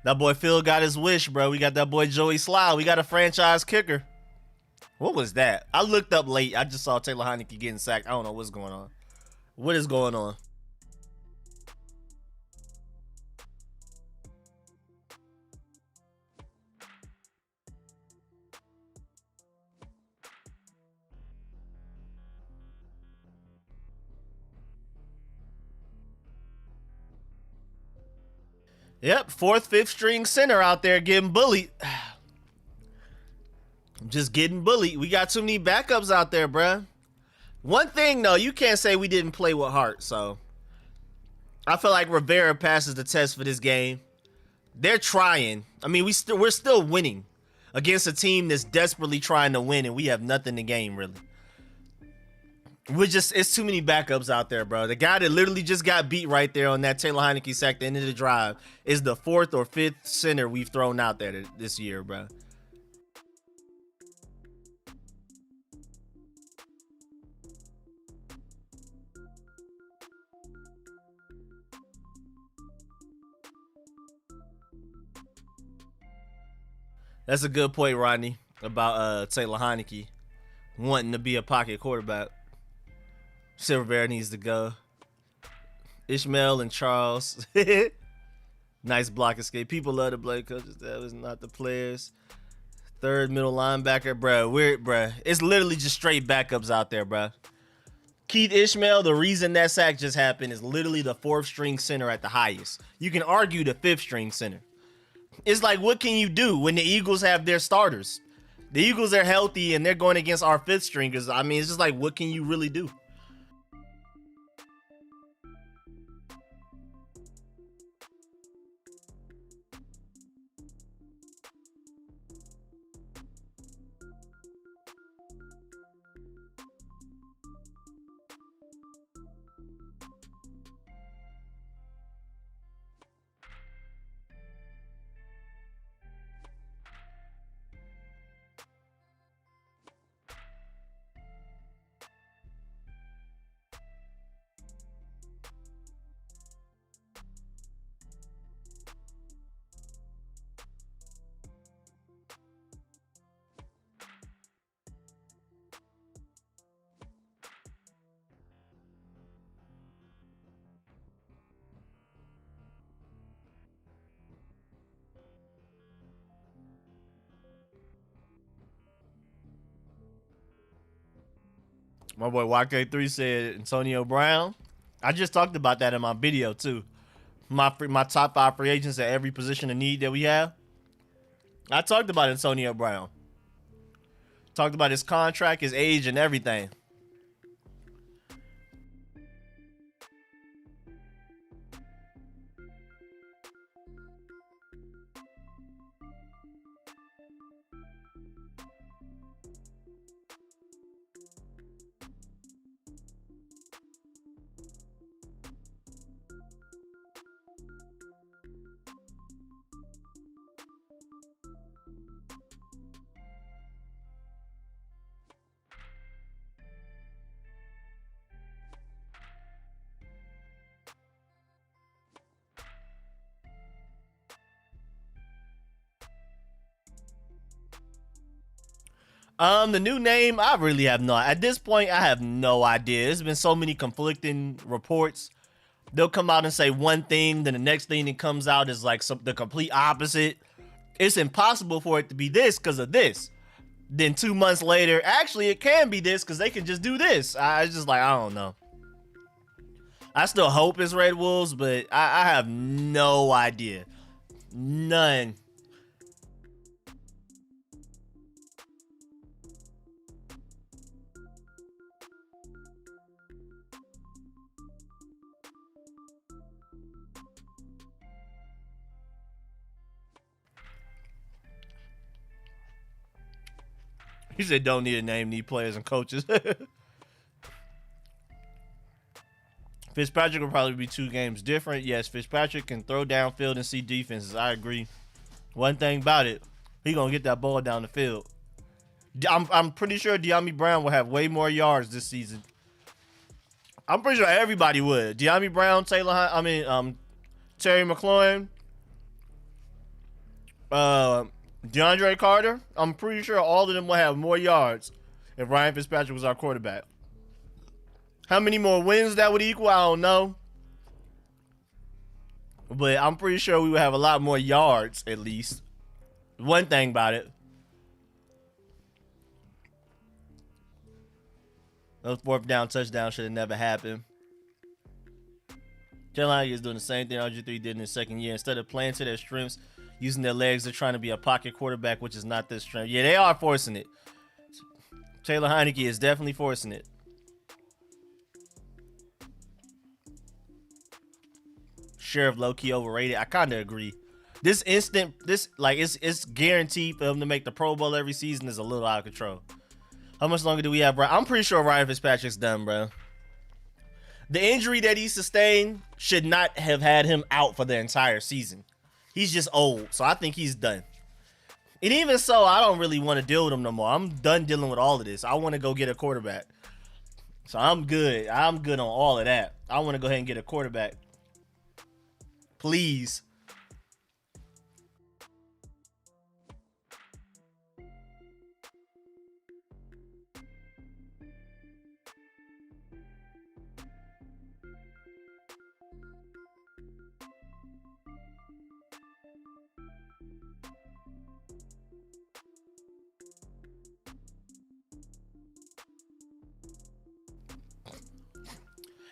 That boy Phil got his wish, bro. We got that boy Joey Slough. We got a franchise kicker. What was that? I looked up late. I just saw Taylor Heinicke getting sacked. I don't know what's going on. What is going on? Yep, 4th, 5th string center out there getting bullied. Just getting bullied. We got too many backups out there, bruh. One thing, though, you can't say we didn't play with heart, so I feel like Rivera passes the test for this game. They're trying. I mean, we're still winning against a team that's desperately trying to win, and we have nothing to gain, really. It's too many backups out there, bro. The guy that literally just got beat right there on that Taylor Heinicke sack at the end of the drive is the 4th or 5th center we've thrown out there this year, bro. That's a good point, Rodney, about Taylor Heineke wanting to be a pocket quarterback. Silverbear needs to go. Ishmael and Charles. Nice block escape. People love to blame coaches. That was not the players. Third middle linebacker, bro. It's literally just straight backups out there, bro. Keith Ishmael, the reason that sack just happened is literally the 4th string center at the highest. You can argue the 5th string center. It's like, what can you do when the Eagles have their starters? The Eagles are healthy and they're going against our 5th stringers. I mean, it's just like, what can you really do? My boy YK3 said Antonio Brown. I just talked about that in my video too. My top 5 free agents at every position of need that we have. I talked about Antonio Brown. Talked about his contract, his age, and everything. The new name, I really have no. At this point, I have no idea. There's been so many conflicting reports. They'll come out and say one thing, then the next thing that comes out is like the complete opposite. It's impossible for it to be this because of this. Then 2 months later, actually, it can be this because they can just do this. I just like, I don't know. I still hope it's Red Wolves, but I have no idea. None. He said don't need a name, need players and coaches. Fitzpatrick will probably be 2 games different. Yes, Fitzpatrick can throw downfield and see defenses. I agree. One thing about it, he gonna get that ball down the field. I'm pretty sure De'Ami Brown will have way more yards this season. I'm pretty sure everybody would. De'Ami Brown, Terry McLaurin, DeAndre Carter. I'm pretty sure all of them will have more yards if Ryan Fitzpatrick was our quarterback. How many more wins that would equal, I don't know. But I'm pretty sure we would have a lot more yards, at least. One thing about it. Those 4th down touchdowns should have never happened. Carolina is doing the same thing RG3 did in his 2nd year. Instead of playing to their strengths, using their legs, they're trying to be a pocket quarterback, which is not their strength. Yeah, they are forcing it. Taylor Heineke is definitely forcing it. Sheriff low-key overrated. I kind of agree. It's guaranteed for him to make the Pro Bowl every season is a little out of control. How much longer do we have, bro? I'm pretty sure Ryan Fitzpatrick's done, bro. The injury that he sustained should not have had him out for the entire season. He's just old, so I think he's done. And even so, I don't really want to deal with him no more. I'm done dealing with all of this. I want to go get a quarterback. So I'm good. I'm good on all of that. I want to go ahead and get a quarterback. Please.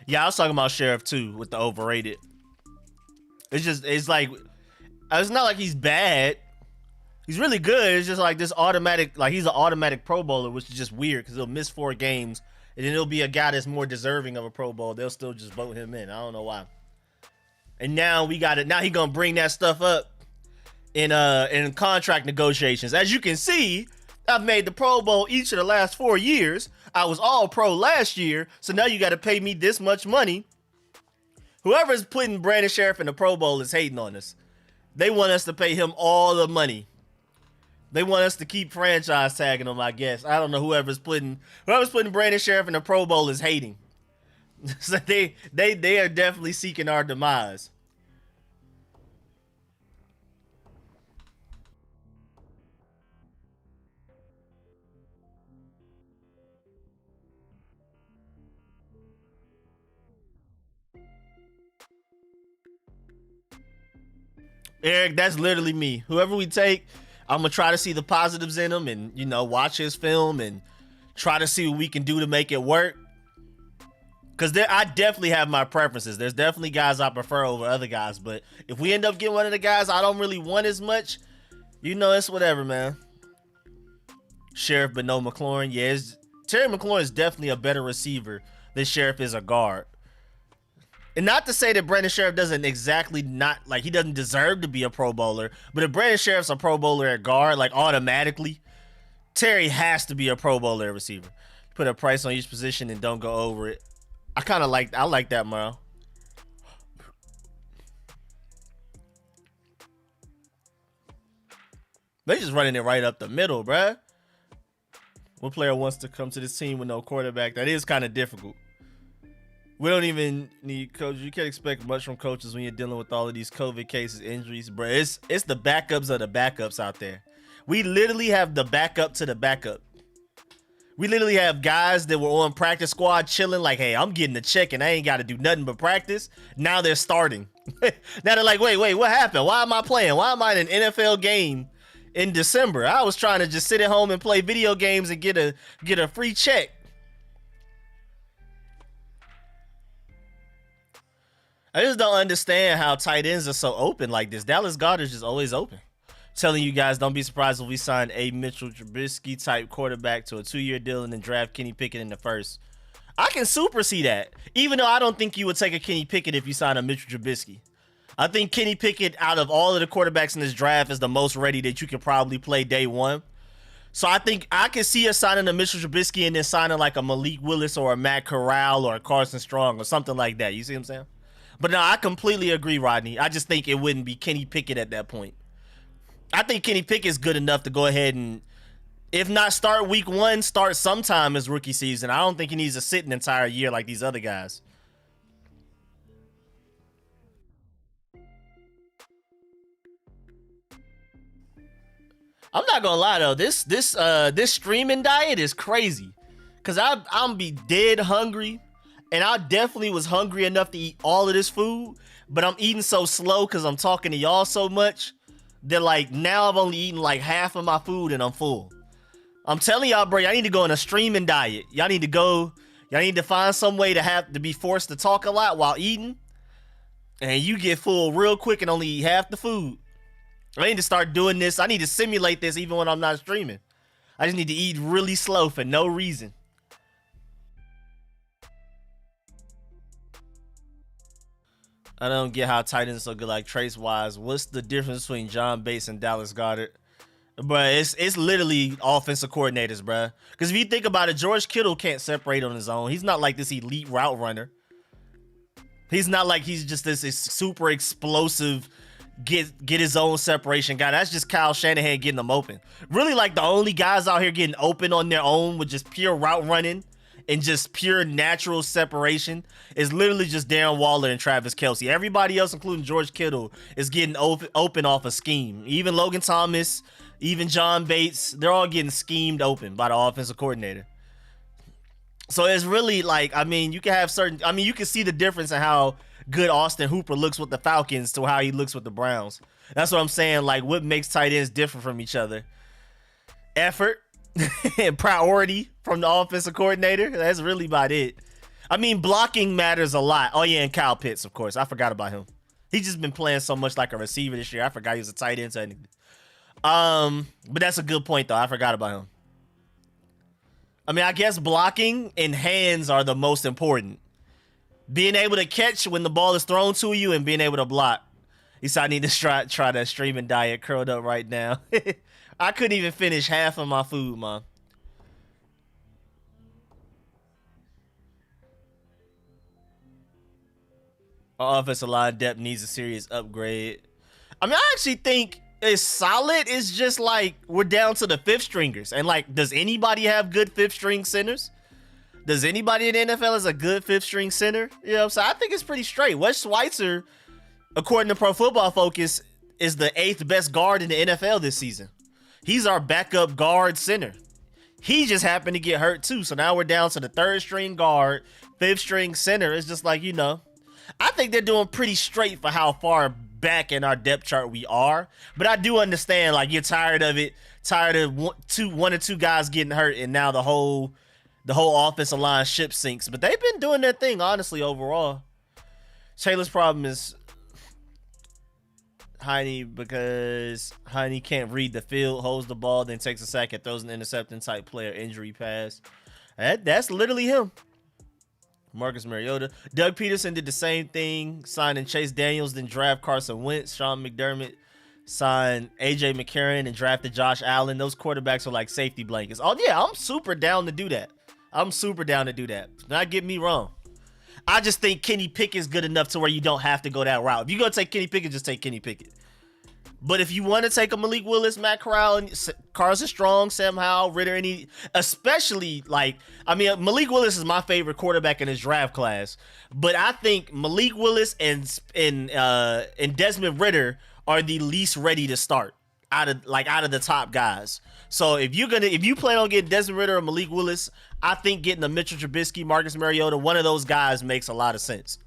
Yeah, I was talking about Sheriff too with the overrated. It's like, it's not like he's bad. He's really good. It's just like this automatic, like he's an automatic Pro Bowler, which is just weird because he'll miss 4 games and then he'll be a guy that's more deserving of a Pro Bowl. They'll still just vote him in. I don't know why. And now we got it. Now he gonna bring that stuff up in contract negotiations. As you can see, I've made the Pro Bowl each of the last 4 years. I was all pro last year, so now you got to pay me this much money. Whoever's putting Brandon Sheriff in the Pro Bowl is hating on us. They want us to pay him all the money. They want us to keep franchise tagging him, I guess. I don't know. Whoever's putting Brandon Sheriff in the Pro Bowl is hating. So they are definitely seeking our demise. Eric, that's literally me. Whoever we take, I'm gonna try to see the positives in him and, you know, watch his film and try to see what we can do to make it work. Because I definitely have my preferences. There's definitely guys I prefer over other guys. But if we end up getting one of the guys I don't really want as much, you know, it's whatever, man. Sheriff, but no McLaurin. Yeah, Terry McLaurin is definitely a better receiver than Sheriff is a guard. And not to say that Brandon Sheriff doesn't exactly not, like, he doesn't deserve to be a Pro Bowler. But if Brandon Sheriff's a Pro Bowler at guard, like, automatically, Terry has to be a Pro Bowler at receiver. Put a price on each position and don't go over it. I like that, Merle. They just running it right up the middle, bruh. What player wants to come to this team with no quarterback? That is kind of difficult. We don't even need coaches. You can't expect much from coaches when you're dealing with all of these COVID cases, injuries, bruh. It's the backups of the backups out there. We literally have the backup to the backup. We literally have guys that were on practice squad chilling like, hey, I'm getting a check and I ain't got to do nothing but practice. Now they're starting. Now they're like, wait, what happened? Why am I playing? Why am I in an NFL game in December? I was trying to just sit at home and play video games and get a free check. I just don't understand how tight ends are so open like this. Dallas Goedert's just always open. Telling you guys, don't be surprised if we sign a Mitchell Trubisky type quarterback to a 2-year deal and then draft Kenny Pickett in the first. I can super see that. Even though I don't think you would take a Kenny Pickett if you sign a Mitchell Trubisky. I think Kenny Pickett, out of all of the quarterbacks in this draft, is the most ready that you could probably play day one. So I think I can see us signing a Mitchell Trubisky and then signing like a Malik Willis or a Matt Corral or a Carson Strong or something like that. You see what I'm saying? But no, I completely agree, Rodney. I just think it wouldn't be Kenny Pickett at that point. I think Kenny Pickett's good enough to go ahead and, if not start week 1, start sometime his rookie season. I don't think he needs to sit an entire year like these other guys. I'm not gonna lie though, this streaming diet is crazy. Cause I'm be dead hungry, and I definitely was hungry enough to eat all of this food, but I'm eating so slow because I'm talking to y'all so much. That like now I've only eaten like half of my food and I'm full. I'm telling y'all, bro, I need to go on a streaming diet. Y'all need to find some way to be forced to talk a lot while eating. And you get full real quick and only eat half the food. I need to start doing this. I need to simulate this even when I'm not streaming. I just need to eat really slow for no reason. I don't get how tight ends are so good, like trace-wise. What's the difference between John Bates and Dallas Goedert? Bruh, it's literally offensive coordinators, bruh. Because if you think about it, George Kittle can't separate on his own. He's not like this elite route runner. He's not like he's just this super explosive, get his own separation guy. That's just Kyle Shanahan getting them open. Really, like the only guys out here getting open on their own with just pure route running and just pure natural separation is literally just Darren Waller and Travis Kelce. Everybody else, including George Kittle, is getting open off a scheme. Even Logan Thomas, even John Bates, they're all getting schemed open by the offensive coordinator. So it's really like, I mean, you can have you can see the difference in how good Austin Hooper looks with the Falcons to how he looks with the Browns. That's what I'm saying. Like, what makes tight ends different from each other? Effort and priority from the offensive coordinator. That's really about it. I mean, blocking matters a lot. Oh yeah, and Kyle Pitts, of course. I forgot about him. He's just been playing so much like a receiver this year. I forgot he was a tight end. But that's a good point though. I forgot about him. I mean, I guess blocking and hands are the most important. Being able to catch when the ball is thrown to you and being able to block. He said I need to try that streaming diet curled up right now. I couldn't even finish half of my food, man. Our offensive line depth needs a serious upgrade. I mean, I actually think it's solid. It's just like we're down to the fifth stringers. And like, does anybody have good fifth string centers? Does anybody in the NFL has a good fifth string center? You know what I'm saying? I think it's pretty straight. Wes Schweitzer, according to Pro Football Focus, is the 8th best guard in the NFL this season. He's our backup guard center. He just happened to get hurt too. So now we're down to the 3rd string guard, 5th string center. It's just like, you know, I think they're doing pretty straight for how far back in our depth chart we are. But I do understand, like, you're tired of it, tired of one or two guys getting hurt, and now the whole offensive line ship sinks. But they've been doing their thing, honestly, overall. Taylor's problem is Heine, because Heine can't read the field, holds the ball, then takes a sack and throws an intercepting type player injury pass. That's literally him. Marcus Mariota. Doug Peterson did the same thing, signing Chase Daniels, then draft Carson Wentz. Sean McDermott signed AJ McCarron and drafted Josh Allen. Those quarterbacks are like safety blankets. Oh yeah, I'm super down to do that. Not get me wrong. I just think Kenny Pickett's good enough to where you don't have to go that route. If you're going to take Kenny Pickett, just take Kenny Pickett. But if you want to take a Malik Willis, Matt Corral, and Carson Strong, Sam Howell, Ritter, especially, like, I mean, Malik Willis is my favorite quarterback in his draft class. But I think Malik Willis and Desmond Ritter are the least ready to start out of the top guys. So if you plan on getting Desmond Ritter or Malik Willis, I think getting a Mitchell Trubisky, Marcus Mariota, one of those guys makes a lot of sense.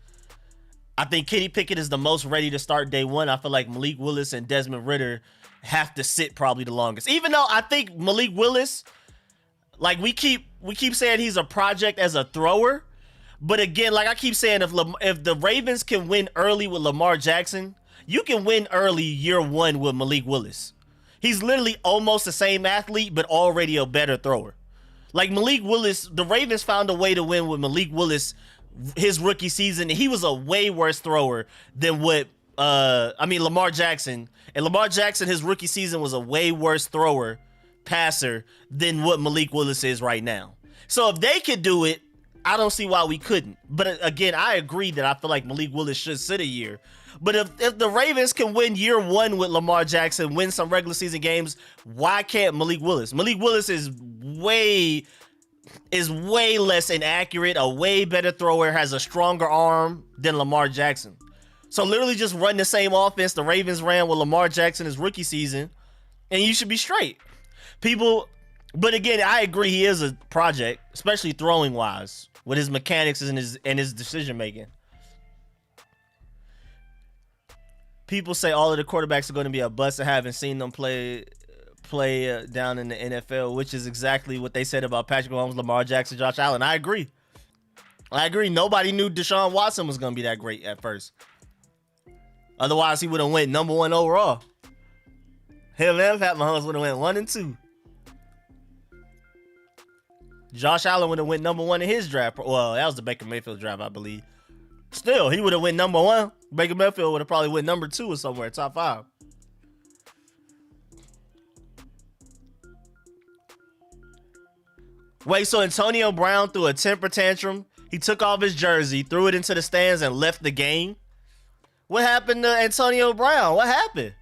I think Kenny Pickett is the most ready to start day one. I feel like Malik Willis and Desmond Ritter have to sit probably the longest. Even though I think Malik Willis, like, we keep saying he's a project as a thrower, but again, like I keep saying, if the Ravens can win early with Lamar Jackson, you can win early year one with Malik Willis. He's literally almost the same athlete, but already a better thrower. Like Malik Willis, the Ravens found a way to win with Malik Willis his rookie season, and he was a way worse thrower than what Lamar Jackson. And Lamar Jackson, his rookie season, was a way worse passer than what Malik Willis is right now. So if they could do it, I don't see why we couldn't. But again, I agree that I feel like Malik Willis should sit a year. But if the Ravens can win year one with Lamar Jackson, win some regular season games, why can't Malik Willis? Malik Willis is way less inaccurate, a way better thrower, has a stronger arm than Lamar Jackson. So literally just run the same offense the Ravens ran with Lamar Jackson his rookie season, and you should be straight. But again, I agree he is a project, especially throwing wise, with his mechanics and his decision making. People say all of the quarterbacks are going to be a bust. I haven't seen them play down in the NFL, which is exactly what they said about Patrick Mahomes, Lamar Jackson, Josh Allen. I agree. Nobody knew Deshaun Watson was going to be that great at first. Otherwise, he would have went number 1 overall. Him and Pat Mahomes would have went 1 and 2. Josh Allen would have went number 1 in his draft. Well, that was the Baker Mayfield draft, I believe. Still, he would have went number 1. Baker Mayfield would have probably went number 2 or somewhere, top 5. Wait, so Antonio Brown threw a temper tantrum. He took off his jersey, threw it into the stands, and left the game. What happened to Antonio Brown? What happened?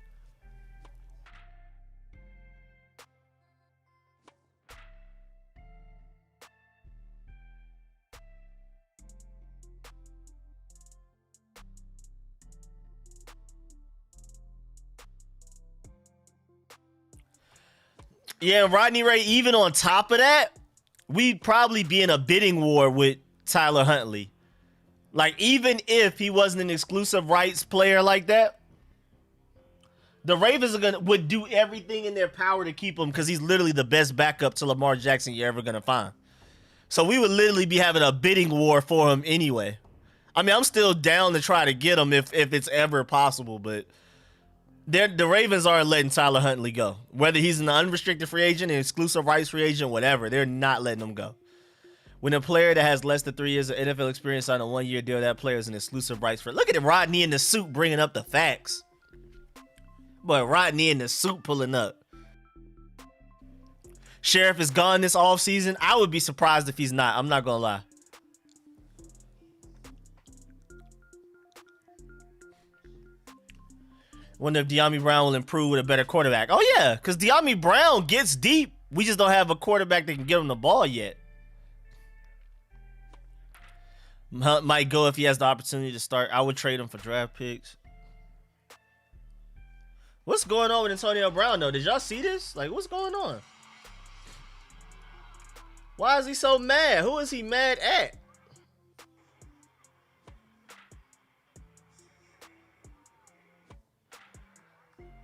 Yeah, Rodney Ray, even on top of that, we'd probably be in a bidding war with Tyler Huntley. Like, even if he wasn't an exclusive rights player like that, the Ravens would do everything in their power to keep him, because he's literally the best backup to Lamar Jackson you're ever gonna find. So we would literally be having a bidding war for him anyway. I mean, I'm still down to try to get him if it's ever possible, but the Ravens aren't letting Tyler Huntley go. Whether he's an unrestricted free agent, an exclusive rights free agent, whatever, they're not letting him go. When a player that has less than 3 years of NFL experience on a 1-year deal, that player is an exclusive rights free. Look at Rodney in the suit bringing up the facts. Boy, Rodney in the suit pulling up. Sheriff is gone this offseason. I would be surprised if he's not. I'm not going to lie. Wonder if De'Ami Brown will improve with a better quarterback. Oh, yeah, because De'Ami Brown gets deep. We just don't have a quarterback that can give him the ball yet. Hunt might go if he has the opportunity to start. I would trade him for draft picks. What's going on with Antonio Brown, though? Did y'all see this? Like, what's going on? Why is he so mad? Who is he mad at?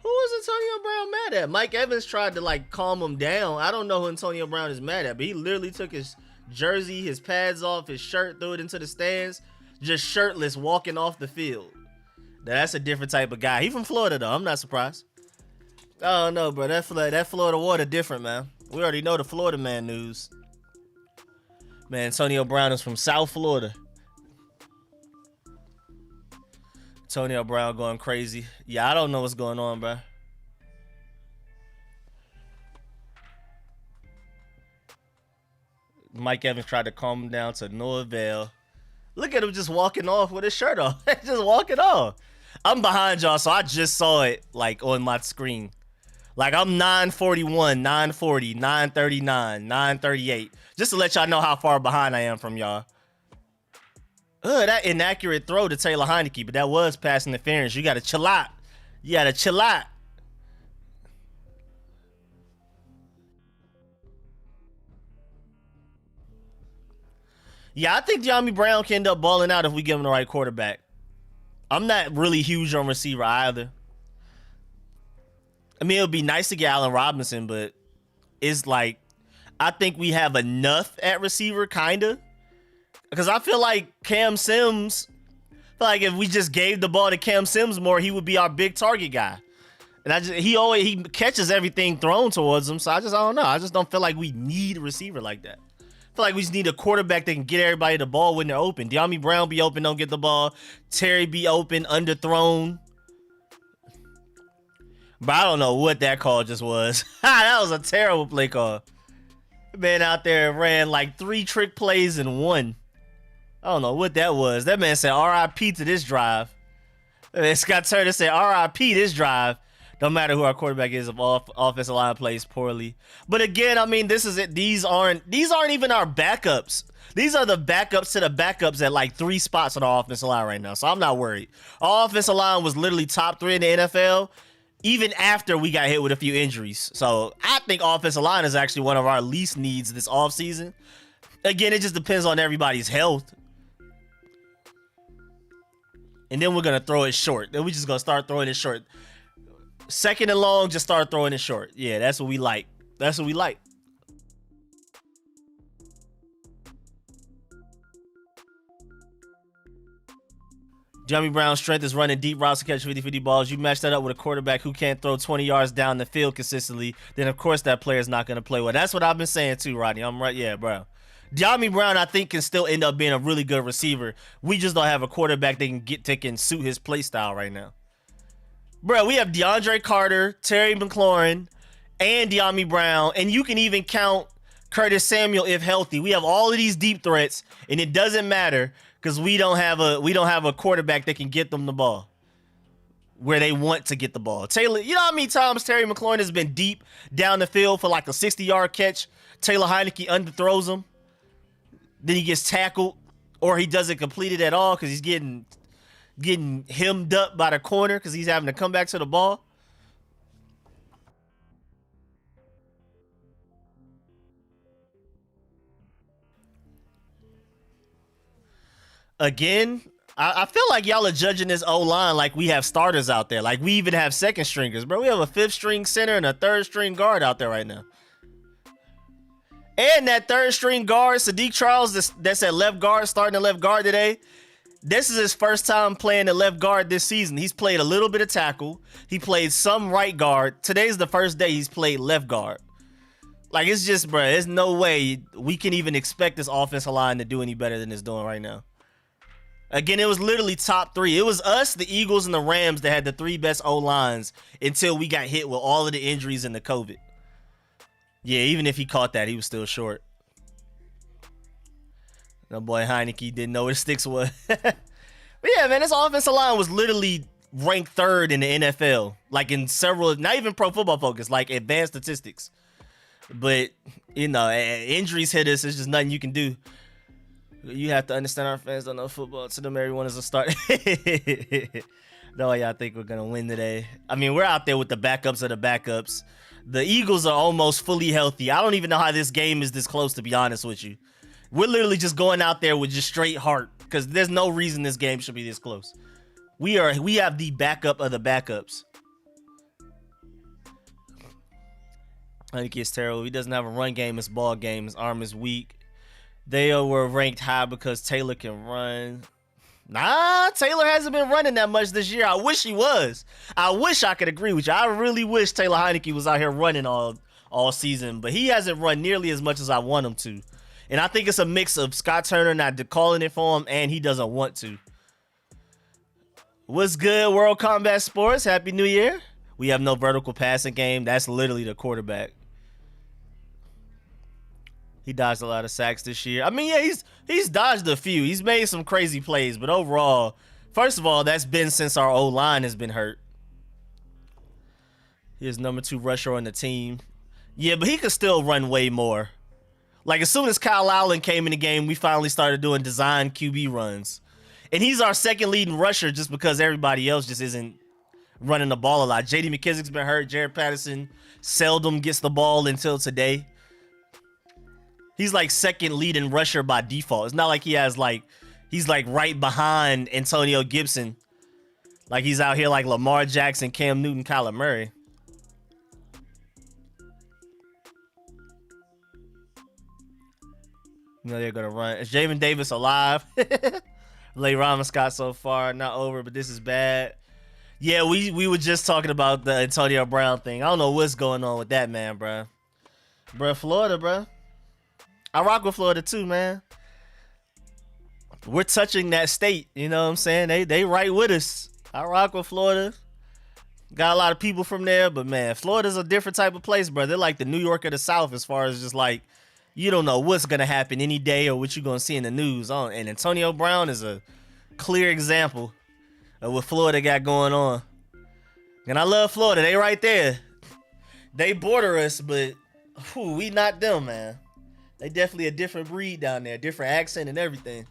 Who is Antonio Brown mad at? Mike Evans tried to, like, calm him down. I don't know who Antonio Brown is mad at, but he literally took his jersey, his pads off, his shirt, threw it into the stands, just shirtless, walking off the field. That's a different type of guy. He from Florida, though. I'm not surprised. I don't know, bro. That Florida water different, man. We already know the Florida man news. Man, Antonio Brown is from South Florida. Antonio Brown going crazy. Yeah, I don't know what's going on, bro. Mike Evans tried to calm him down to no avail. Look at him just walking off with his shirt off. Just walking off. I'm behind y'all, so I just saw it like on my screen. Like I'm 941, 940, 939, 938. Just to let y'all know how far behind I am from y'all. That inaccurate throw to Taylor Heineke, but that was pass interference. You gotta chill out. You gotta chill out. Yeah, I think De'Ami Brown can end up balling out if we give him the right quarterback. I'm not really huge on receiver either. I mean, it would be nice to get Allen Robinson, but it's like, I think we have enough at receiver, kind of. Because I feel like Cam Sims, like if we just gave the ball to Cam Sims more, he would be our big target guy. And he catches everything thrown towards him, so I don't know. I just don't feel like we need a receiver like that. I feel like we just need a quarterback that can get everybody the ball when they're open. De'Ami Brown be open, don't get the ball. Terry be open, underthrown. But I don't know what that call just was. That was a terrible play call. Man out there ran like 3 trick plays in 1. I don't know what that was. That man said RIP to this drive. Scott Turner said RIP this drive. Don't matter who our quarterback is if offensive line plays poorly. But again, I mean, this is it. These aren't even our backups. These are the backups to the backups at like 3 spots on our offensive line right now. So I'm not worried. Our offensive line was literally top 3 in the NFL, even after we got hit with a few injuries. So I think offensive line is actually one of our least needs this offseason. Again, it just depends on everybody's health. And then we're going to throw it short. Then we're just going to start throwing it short. 2nd and long, just start throwing it short. Yeah, that's what we like. That's what we like. De'Ami Brown's strength is running deep routes to catch 50-50 balls. You match that up with a quarterback who can't throw 20 yards down the field consistently, then of course that player is not going to play well. That's what I've been saying too, Rodney. I'm right. Yeah, bro. De'Ami Brown, I think, can still end up being a really good receiver. We just don't have a quarterback that can suit his play style right now. Bro, we have DeAndre Carter, Terry McLaurin, and De'Ami Brown, and you can even count Curtis Samuel if healthy. We have all of these deep threats, and it doesn't matter because we don't have a quarterback that can get them the ball where they want to get the ball. Taylor, you know how many times Terry McLaurin has been deep down the field for like a 60-yard catch? Taylor Heineke underthrows him. Then he gets tackled, or he doesn't complete it at all because he's getting hemmed up by the corner because he's having to come back to the ball. Again, I feel like y'all are judging this O-line like we have starters out there. Like we even have second stringers, bro. We have a 5th string center and a 3rd string guard out there right now. And that third string guard, Sadiq Charles, that's at left guard, starting at left guard today. This is his first time playing the left guard this season. He's played a little bit of tackle. He played some right guard. Today's the first day he's played left guard. Like, it's just, bro, there's no way we can even expect this offensive line to do any better than it's doing right now. Again, it was literally top three. It was us, the Eagles, and the Rams that had the three best O-lines until we got hit with all of the injuries and the COVID. Yeah, even if he caught that, he was still short. No boy Heineke didn't know where the sticks was. But yeah, man, this offensive line was literally ranked third in the NFL. Like in several, not even Pro Football Focus, like advanced statistics. But, you know, injuries hit us. There's just nothing you can do. You have to understand our fans don't know football. To them, everyone is a start. No, y'all think we're going to win today. I mean, we're out there with the backups of the backups. The Eagles are almost fully healthy. I don't even know how this game is this close, to be honest with you. We're literally just going out there with just straight heart because there's no reason this game should be this close. We have the backup of the backups. I think it's terrible. He doesn't have a run game. His ball game. His arm is weak. They were ranked high because Taylor can run. Nah, Taylor hasn't been running that much this year. I wish he was. I wish I could agree with you. I really wish Taylor Heineke was out here running all season, but he hasn't run nearly as much as I want him to. And I think it's a mix of Scott Turner not calling it for him and he doesn't want to. What's good, World Combat Sports? Happy New Year. We have no vertical passing game. That's literally the quarterback. He dodged a lot of sacks this year. I mean, yeah, he's dodged a few. He's made some crazy plays, but overall, first of all, that's been since our O-line has been hurt. He's number 2 rusher on the team. Yeah, but he could still run way more. Like, as soon as Kyle Allen came in the game, we finally started doing design QB runs. And he's our second leading rusher just because everybody else just isn't running the ball a lot. J.D. McKissick's been hurt. Jared Patterson seldom gets the ball until today. He's like second leading rusher by default. It's not like he's like right behind Antonio Gibson. Like he's out here like Lamar Jackson, Cam Newton, Kyler Murray. You know they're going to run. Is Jamin Davis alive? Lay Rama Scott so far. Not over, but this is bad. Yeah, we were just talking about the Antonio Brown thing. I don't know what's going on with that, man, bro. Bro, Florida, bro. I rock with Florida too, man. We're touching that state, you know what I'm saying? They right with us. I rock with Florida. Got a lot of people from there, but man, Florida's a different type of place, bro. They're like the New York of the South as far as just like, you don't know what's going to happen any day or what you're going to see in the news. And Antonio Brown is a clear example of what Florida got going on. And I love Florida. They right there. They border us, but we not them, man. They definitely a different breed down there. Different accent and everything.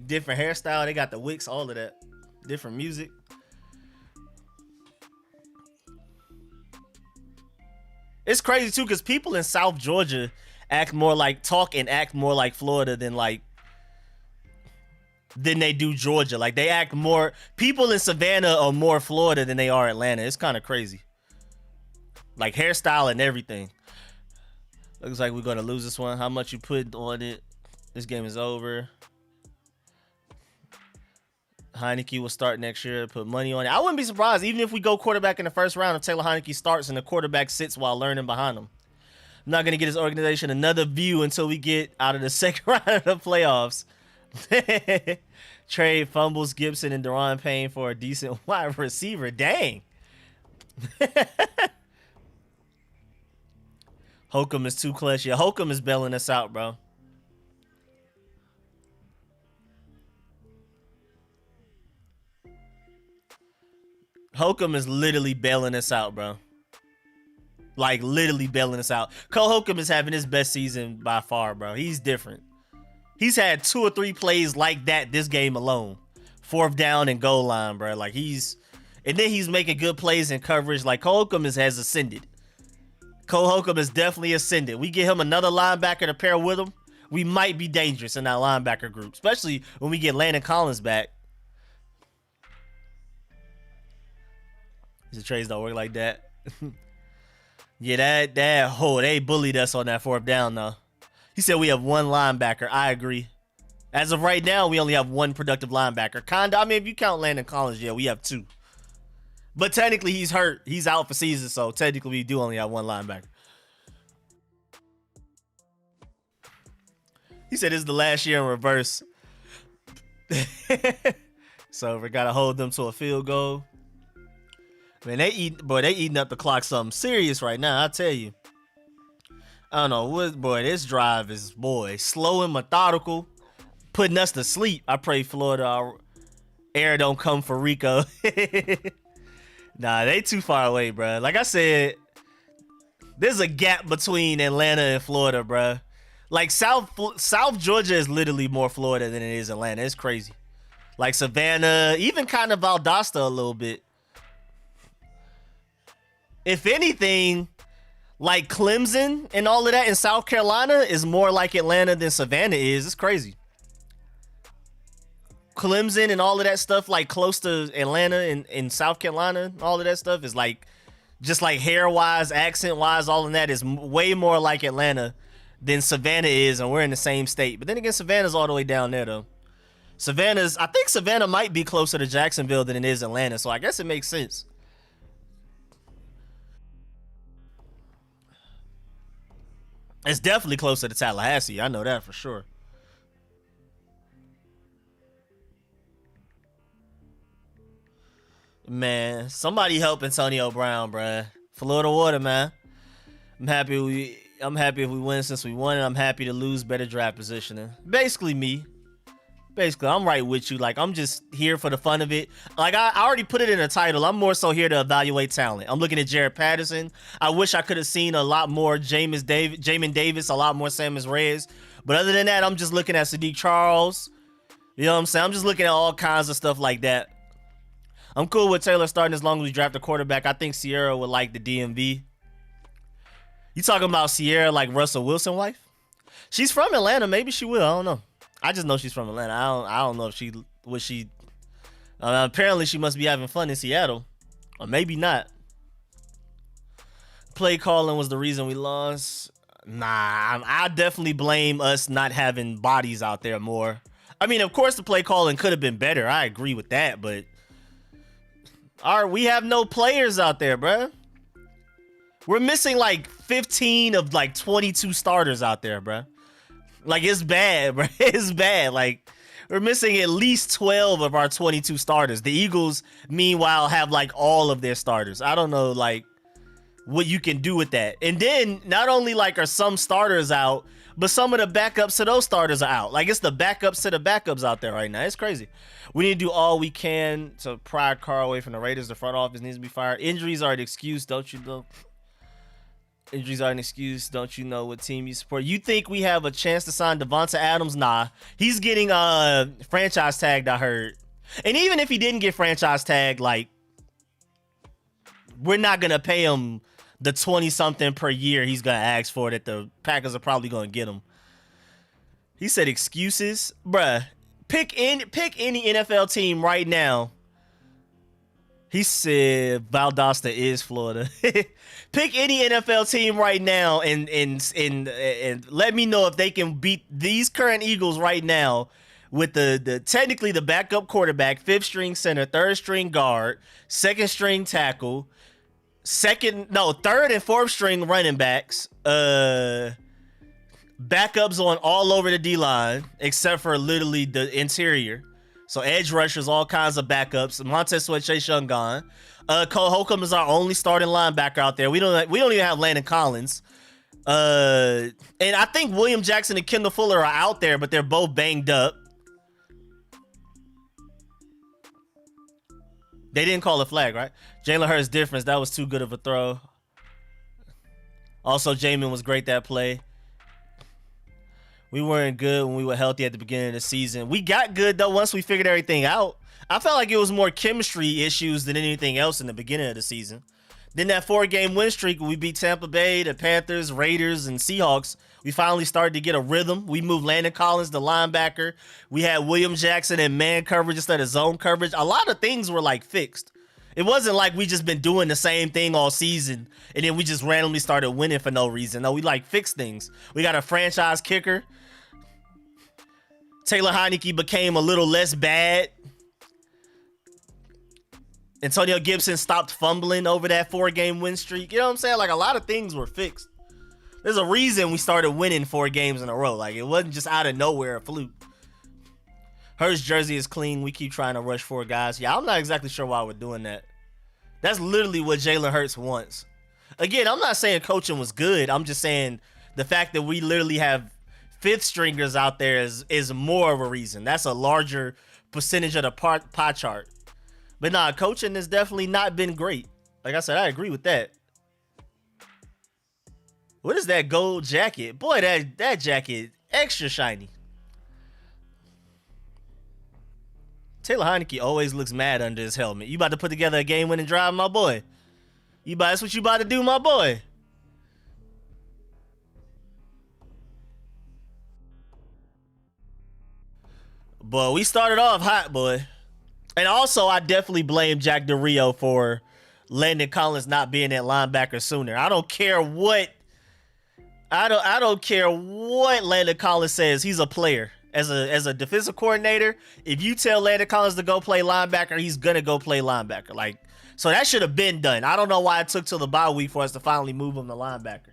Different hairstyle. They got the wicks, all of that. Different music. It's crazy too because people in South Georgia talk and act more like Florida than they do Georgia. Like they act more. People in Savannah are more Florida than they are Atlanta. It's kind of crazy. Like hairstyle and everything. Looks like we're gonna lose this one. How much you put on it? This game is over. Heineke will start next year. Put money on it. I wouldn't be surprised, even if we go quarterback in the first round, if Taylor Heineke starts and the quarterback sits while learning behind him. I'm not going to get his organization another view until we get out of the second round of the playoffs. Trade fumbles Gibson and Daron Payne for a decent wide receiver. Dang. Holcomb is too clutch. Yeah, Holcomb is bailing us out, bro. Holcomb is literally bailing us out, bro. Like, literally bailing us out. Cole Holcomb is having his best season by far, bro. He's different. He's had 2 or 3 plays like that this game alone. 4th down and goal line, bro. Like, and then he's making good plays in coverage. Like, Cole Holcomb has ascended. Cole Holcomb has definitely ascended. We get him another linebacker to pair with him, we might be dangerous in that linebacker group, especially when we get Landon Collins back. The trades don't work like that. Yeah, they bullied us on that fourth down though. He said we have one linebacker. I agree. As of right now, we only have one productive linebacker. Kinda. I mean, if you count Landon Collins, yeah, we have two. But technically, he's hurt. He's out for season, so technically, we do only have one linebacker. He said this is the last year in reverse. So we gotta hold them to a field goal. Man, they eating up the clock something serious right now. I tell you. I don't know what, boy. This drive is slow and methodical, putting us to sleep. I pray Florida air don't come for Rico. Nah, they too far away, bro. Like I said, there's a gap between Atlanta and Florida, bro. Like South Georgia is literally more Florida than it is Atlanta. It's crazy. Like Savannah, even kind of Valdosta a little bit. If anything, like Clemson and all of that in South Carolina is more like Atlanta than Savannah is. It's crazy. Clemson and all of that stuff, like close to Atlanta and in South Carolina, all of that stuff is like, just like hair-wise, accent-wise, all of that is way more like Atlanta than Savannah is, and we're in the same state. But then again, Savannah's all the way down there, though. I think Savannah might be closer to Jacksonville than it is Atlanta, so I guess it makes sense. It's definitely closer to Tallahassee. I know that for sure. Man, somebody help Antonio Brown, bruh. Florida water, man. I'm happy if we win since we won, and I'm happy to lose, better draft positioning. Basically me. Basically, I'm right with you. Like, I'm just here for the fun of it. Like, I already put it in the title. I'm more so here to evaluate talent. I'm looking at Jared Patterson. I wish I could have seen a lot more Jamin Davis, a lot more Samus Reyes. But other than that, I'm just looking at Sadiq Charles. You know what I'm saying? I'm just looking at all kinds of stuff like that. I'm cool with Taylor starting as long as we draft a quarterback. I think Sierra would like the DMV. You talking about Sierra like Russell Wilson wife? She's from Atlanta. Maybe she will. I don't know. I just know she's from Atlanta. I don't know if she apparently she must be having fun in Seattle, or maybe not. Play calling was the reason we lost. Nah, I definitely blame us not having bodies out there more. I mean, of course the play calling could have been better. I agree with that, but we have no players out there, bruh. We're missing like 15 of like 22 starters out there, bruh. Like, it's bad, bro. It's bad. Like, we're missing at least 12 of our 22 starters. The Eagles, meanwhile, have like all of their starters. I don't know, like, what you can do with that. And then, not only like are some starters out, but some of the backups to those starters are out. Like, it's the backups to the backups out there right now. It's crazy. We need to do all we can to pry Carr away from the Raiders. The front office needs to be fired. Injuries are an excuse, don't you know? Injuries are an excuse. Don't you know what team you support? You think we have a chance to sign Devonta Adams? Nah. He's getting franchise tagged, I heard. And even if he didn't get franchise tagged, like, we're not going to pay him the 20-something per year he's going to ask for that the Packers are probably going to get him. He said excuses? Bruh, pick any NFL team right now. He said Valdosta is Florida. Pick any NFL team right now and let me know if they can beat these current Eagles right now with the technically the backup quarterback, fifth string center, third string guard, second string tackle, third and fourth string running backs, backups on all over the D-line except for literally the interior. So edge rushers, all kinds of backups. Montez Sweat, Chase Young gone. Cole Holcomb is our only starting linebacker out there. We don't even have Landon Collins. And I think William Jackson and Kendall Fuller are out there, but they're both banged up. They didn't call a flag, right? Jalen Hurts difference. That was too good of a throw. Also, Jamin was great that play. We weren't good when we were healthy at the beginning of the season. We got good, though, once we figured everything out. I felt like it was more chemistry issues than anything else in the beginning of the season. Then that 4-game win streak, we beat Tampa Bay, the Panthers, Raiders, and Seahawks. We finally started to get a rhythm. We moved Landon Collins to linebacker. We had William Jackson in man coverage instead of zone coverage. A lot of things were, like, fixed. It wasn't like we just been doing the same thing all season and then we just randomly started winning for no reason. No, we like fixed things. We got a franchise kicker. Taylor Heineke became a little less bad. Antonio Gibson stopped fumbling over that 4-game win streak. You know what I'm saying? Like, a lot of things were fixed. There's a reason we started winning 4 games in a row. Like, it wasn't just out of nowhere a fluke. Hurts jersey is clean. We keep trying to rush 4 guys. Yeah, I'm not exactly sure why we're doing that. That's literally what Jalen Hurts wants. Again, I'm not saying coaching was good. I'm just saying the fact that we literally have 5th stringers out there is more of a reason. That's a larger percentage of the pie chart. But nah, coaching has definitely not been great. Like I said, I agree with that. What is that gold jacket? Boy, that jacket extra shiny. Taylor Heineke always looks mad under his helmet. You about to put together a game-winning drive, my boy? That's what you about to do, my boy? Boy, we started off hot, boy. And also, I definitely blame Jack Del Rio for Landon Collins not being at linebacker sooner. I don't care what Landon Collins says. He's a player. As a defensive coordinator, if you tell Landon Collins to go play linebacker, he's gonna go play linebacker. Like, so that should have been done. I don't know why it took till the bye week for us to finally move him to linebacker.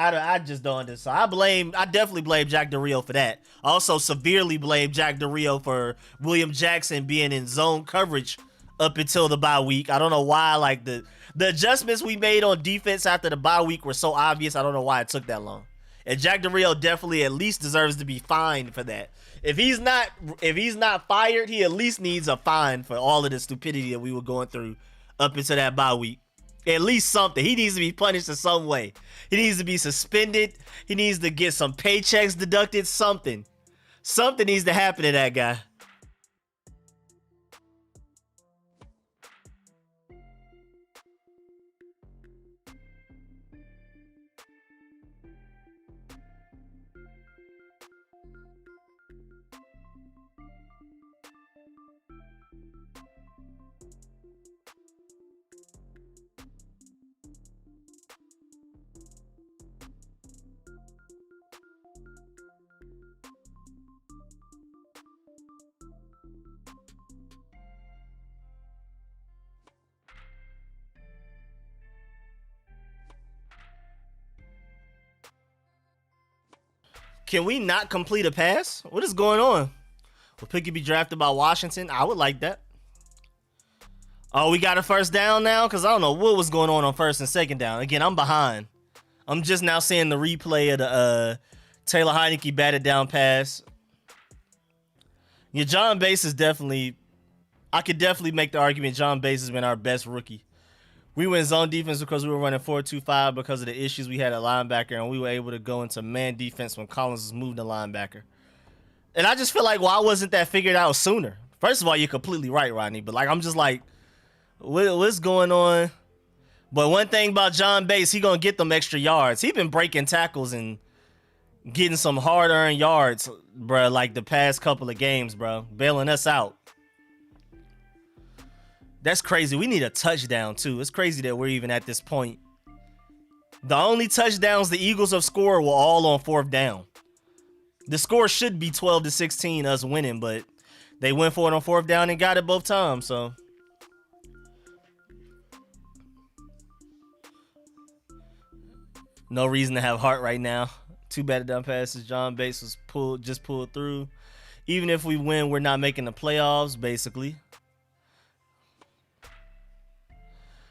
I just don't understand. I definitely blame Jack Del Rio for that. I also severely blame Jack Del Rio for William Jackson being in zone coverage up until the bye week. I don't know why. Like, the adjustments we made on defense after the bye week were so obvious. I don't know why it took that long. And Jack Del Rio definitely at least deserves to be fined for that. If he's not fired, he at least needs a fine for all of the stupidity that we were going through up until that bye week. At least something. He needs to be punished in some way. He needs to be suspended. He needs to get some paychecks deducted. Something needs to happen to that guy. Can we not complete a pass? What is going on? Will Pickett be drafted by Washington? I would like that. Oh, we got a first down now? Because I don't know what was going on first and second down. Again, I'm behind. I'm just now seeing the replay of the Taylor Heineke batted down pass. Yeah, John Bass is definitely... I could definitely make the argument John Bass has been our best rookie. We went zone defense because we were running 4-2-5 because of the issues we had at linebacker, and we were able to go into man defense when Collins was moved to linebacker. And I just feel like, why wasn't that figured out sooner? First of all, you're completely right, Rodney, but like, I'm just like, what's going on? But one thing about John Bass, he gonna get them extra yards. He been breaking tackles and getting some hard-earned yards, bro, like the past couple of games, bro, bailing us out. That's crazy. We need a touchdown, too. It's crazy that we're even at this point. The only touchdowns the Eagles have scored were all on 4th down. The score should be 12-16, us winning, but they went for it on 4th down and got it both times, so. No reason to have heart right now. 2 batted down passes. John Bass was just pulled through. Even if we win, we're not making the playoffs, basically.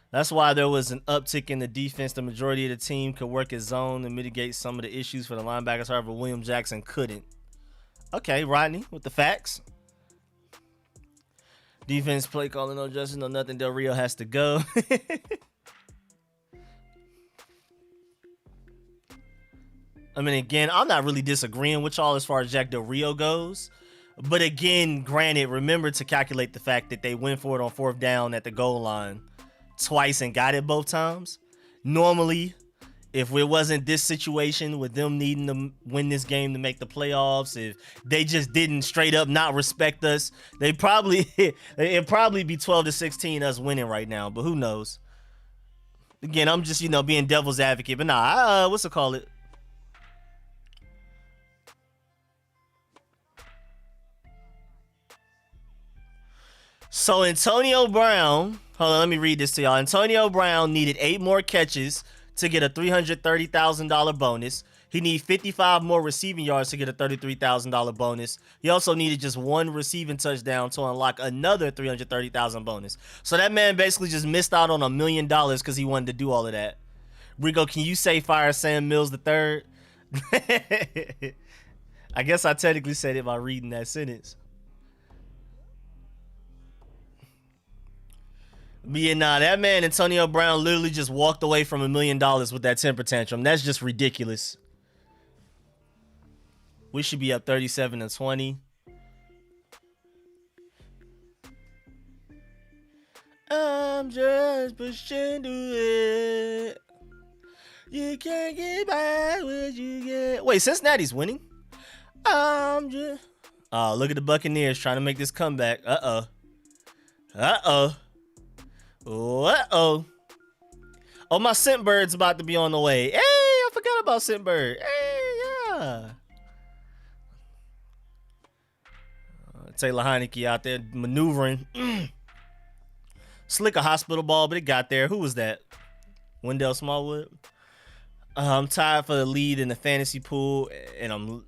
That's why there was an uptick in the defense. The majority of the team could work his zone and mitigate some of the issues for the linebackers. However, William Jackson couldn't. Okay, Rodney with the facts. Defense play calling, no justice, no nothing. Del Rio has to go. I mean, again, I'm not really disagreeing with y'all as far as Jack Del Rio goes. But again, granted, remember to calculate the fact that they went for it on 4th down at the goal line twice and got it both times. Normally, if it wasn't this situation with them needing to win this game to make the playoffs, if they just didn't straight up not respect us, it'd probably be 12-16 us winning right now. But who knows? Again, I'm just being devil's advocate. But nah, what's it call it? So Antonio Brown, hold on, let me read this to y'all. Antonio Brown needed 8 more catches to get a $330,000 bonus. He needed 55 more receiving yards to get a $33,000 bonus. He also needed just 1 receiving touchdown to unlock another $330,000 bonus. So that man basically just missed out on $1 million because he wanted to do all of that. Rico, can you say fire Sam Mills the third? I guess I technically said it by reading that sentence. But yeah, nah, that man Antonio Brown literally just walked away from $1 million with that temper tantrum. That's just ridiculous. We should be up 37-20. I'm just pushing to it. You can't get back what you get. Wait, Cincinnati's winning? I'm just... Oh, look at the Buccaneers trying to make this comeback. Uh-oh. Uh-oh. Oh, my Scentbird's about to be on the way. Hey, I forgot about Scentbird. Hey, yeah. Taylor Heineke out there maneuvering. Slick a hospital ball, but it got there. Who was that? Wendell Smallwood? I'm tired for the lead in the fantasy pool, and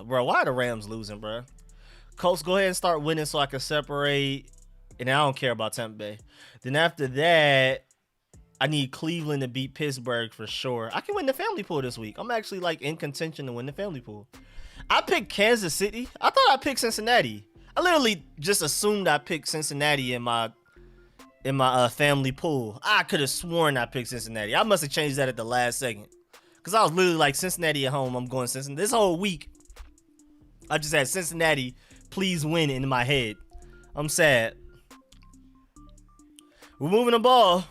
bro, why are the Rams losing, bro? Colts, go ahead and start winning so I can separate. And I don't care about Tampa Bay. Then after that, I need Cleveland to beat Pittsburgh for sure. I can win the family pool this week. I'm actually like in contention to win the family pool. I picked Kansas City. I thought I picked Cincinnati. I literally just assumed I picked Cincinnati in my family pool. I could have sworn I picked Cincinnati. I must have changed that at the last second. Because I was literally like, Cincinnati at home, I'm going Cincinnati. This whole week, I just had Cincinnati, please win in my head. I'm sad. We're moving the ball.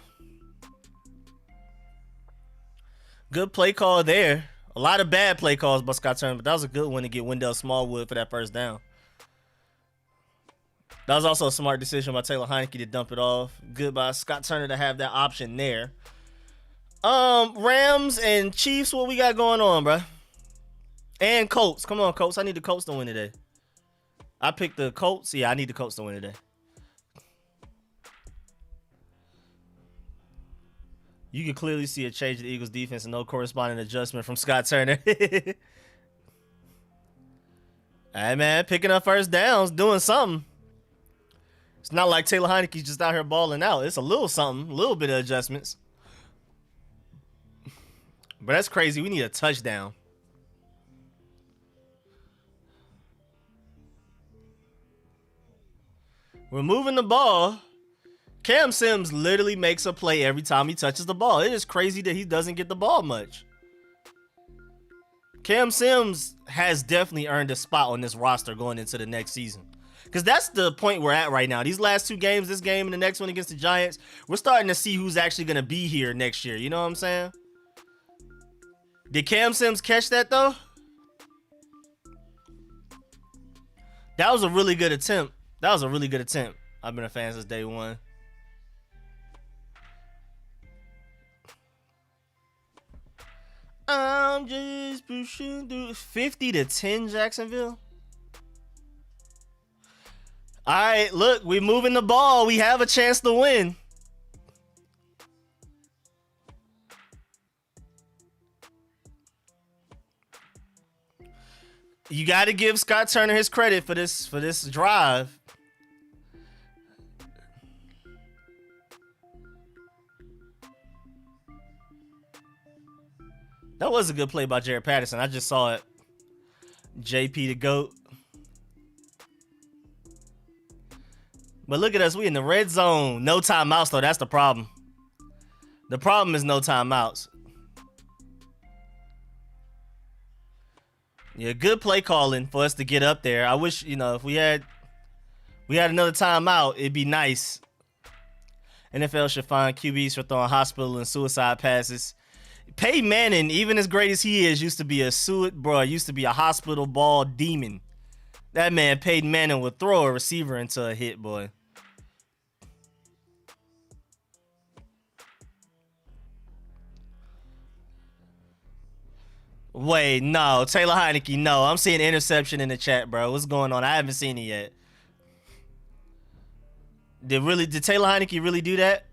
Good play call there. A lot of bad play calls by Scott Turner, but that was a good one to get Wendell Smallwood for that first down. That was also a smart decision by Taylor Heineke to dump it off. Good by Scott Turner to have that option there. Rams and Chiefs, what we got going on, bro? And Colts. Come on, Colts. I need the Colts to win today. I picked the Colts. Yeah, I need the Colts to win today. You can clearly see a change in the Eagles defense and no corresponding adjustment from Scott Turner. Hey, man, picking up first downs, doing something. It's not like Taylor Heineke's just out here balling out. It's a little something, a little bit of adjustments. But that's crazy. We need a touchdown. We're moving the ball. Cam Sims literally makes a play every time he touches the ball. It is crazy that he doesn't get the ball much. Cam Sims has definitely earned a spot on this roster going into the next season. Because that's the point we're at right now. These last 2 games, this game and the next one against the Giants, we're starting to see who's actually going to be here next year. You know what I'm saying? Did Cam Sims catch that, though? That was a really good attempt. I've been a fan since day one. I'm just pushing through 50-10 Jacksonville. All right, look, we're moving the ball. We have a chance to win. You got to give Scott Turner his credit for this drive. That was a good play by Jared Patterson. I just saw it. JP the GOAT. But look at us. We in the red zone. No timeouts, though. That's the problem. The problem is no timeouts. Yeah, good play calling for us to get up there. I wish, if we had another timeout, it'd be nice. NFL should fine QBs for throwing hospital and suicide passes. Peyton Manning, even as great as he is, used to be a hospital ball demon. That man, Peyton Manning, would throw a receiver into a hit, boy. Wait, no. Taylor Heineke, no. I'm seeing interception in the chat, bro. What's going on? I haven't seen it yet. Did Taylor Heineke really do that?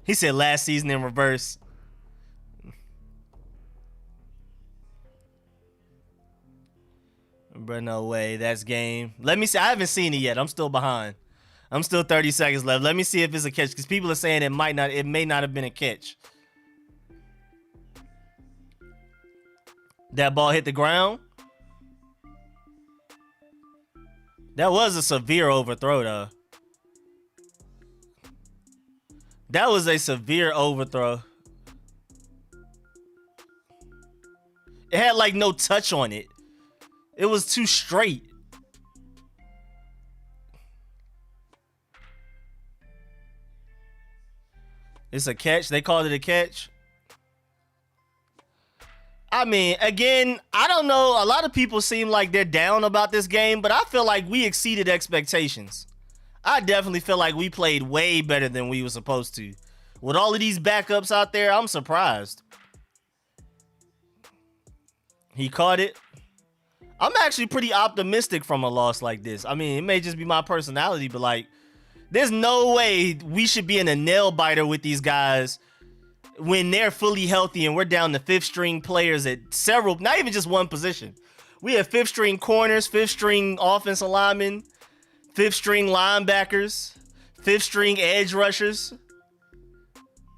He said last season in reverse. Bro, no way. That's game. Let me see. I haven't seen it yet. I'm still behind. I'm still 30 seconds left. Let me see if it's a catch, because people are saying it may not have been a catch. That ball hit the ground. That was a severe overthrow, though. That was a severe overthrow. It had like no touch on it. It was too straight. It's a catch. They called it a catch. I mean, again, I don't know. A lot of people seem like they're down about this game, but I feel like we exceeded expectations. I definitely feel like we played way better than we were supposed to. With all of these backups out there, I'm surprised. He caught it. I'm actually pretty optimistic from a loss like this. I mean, it may just be my personality, but like, there's no way we should be in a nail biter with these guys when they're fully healthy and we're down to fifth string players at several, not even just one position. We have fifth string corners, fifth string offensive linemen, fifth string linebackers, fifth string edge rushers,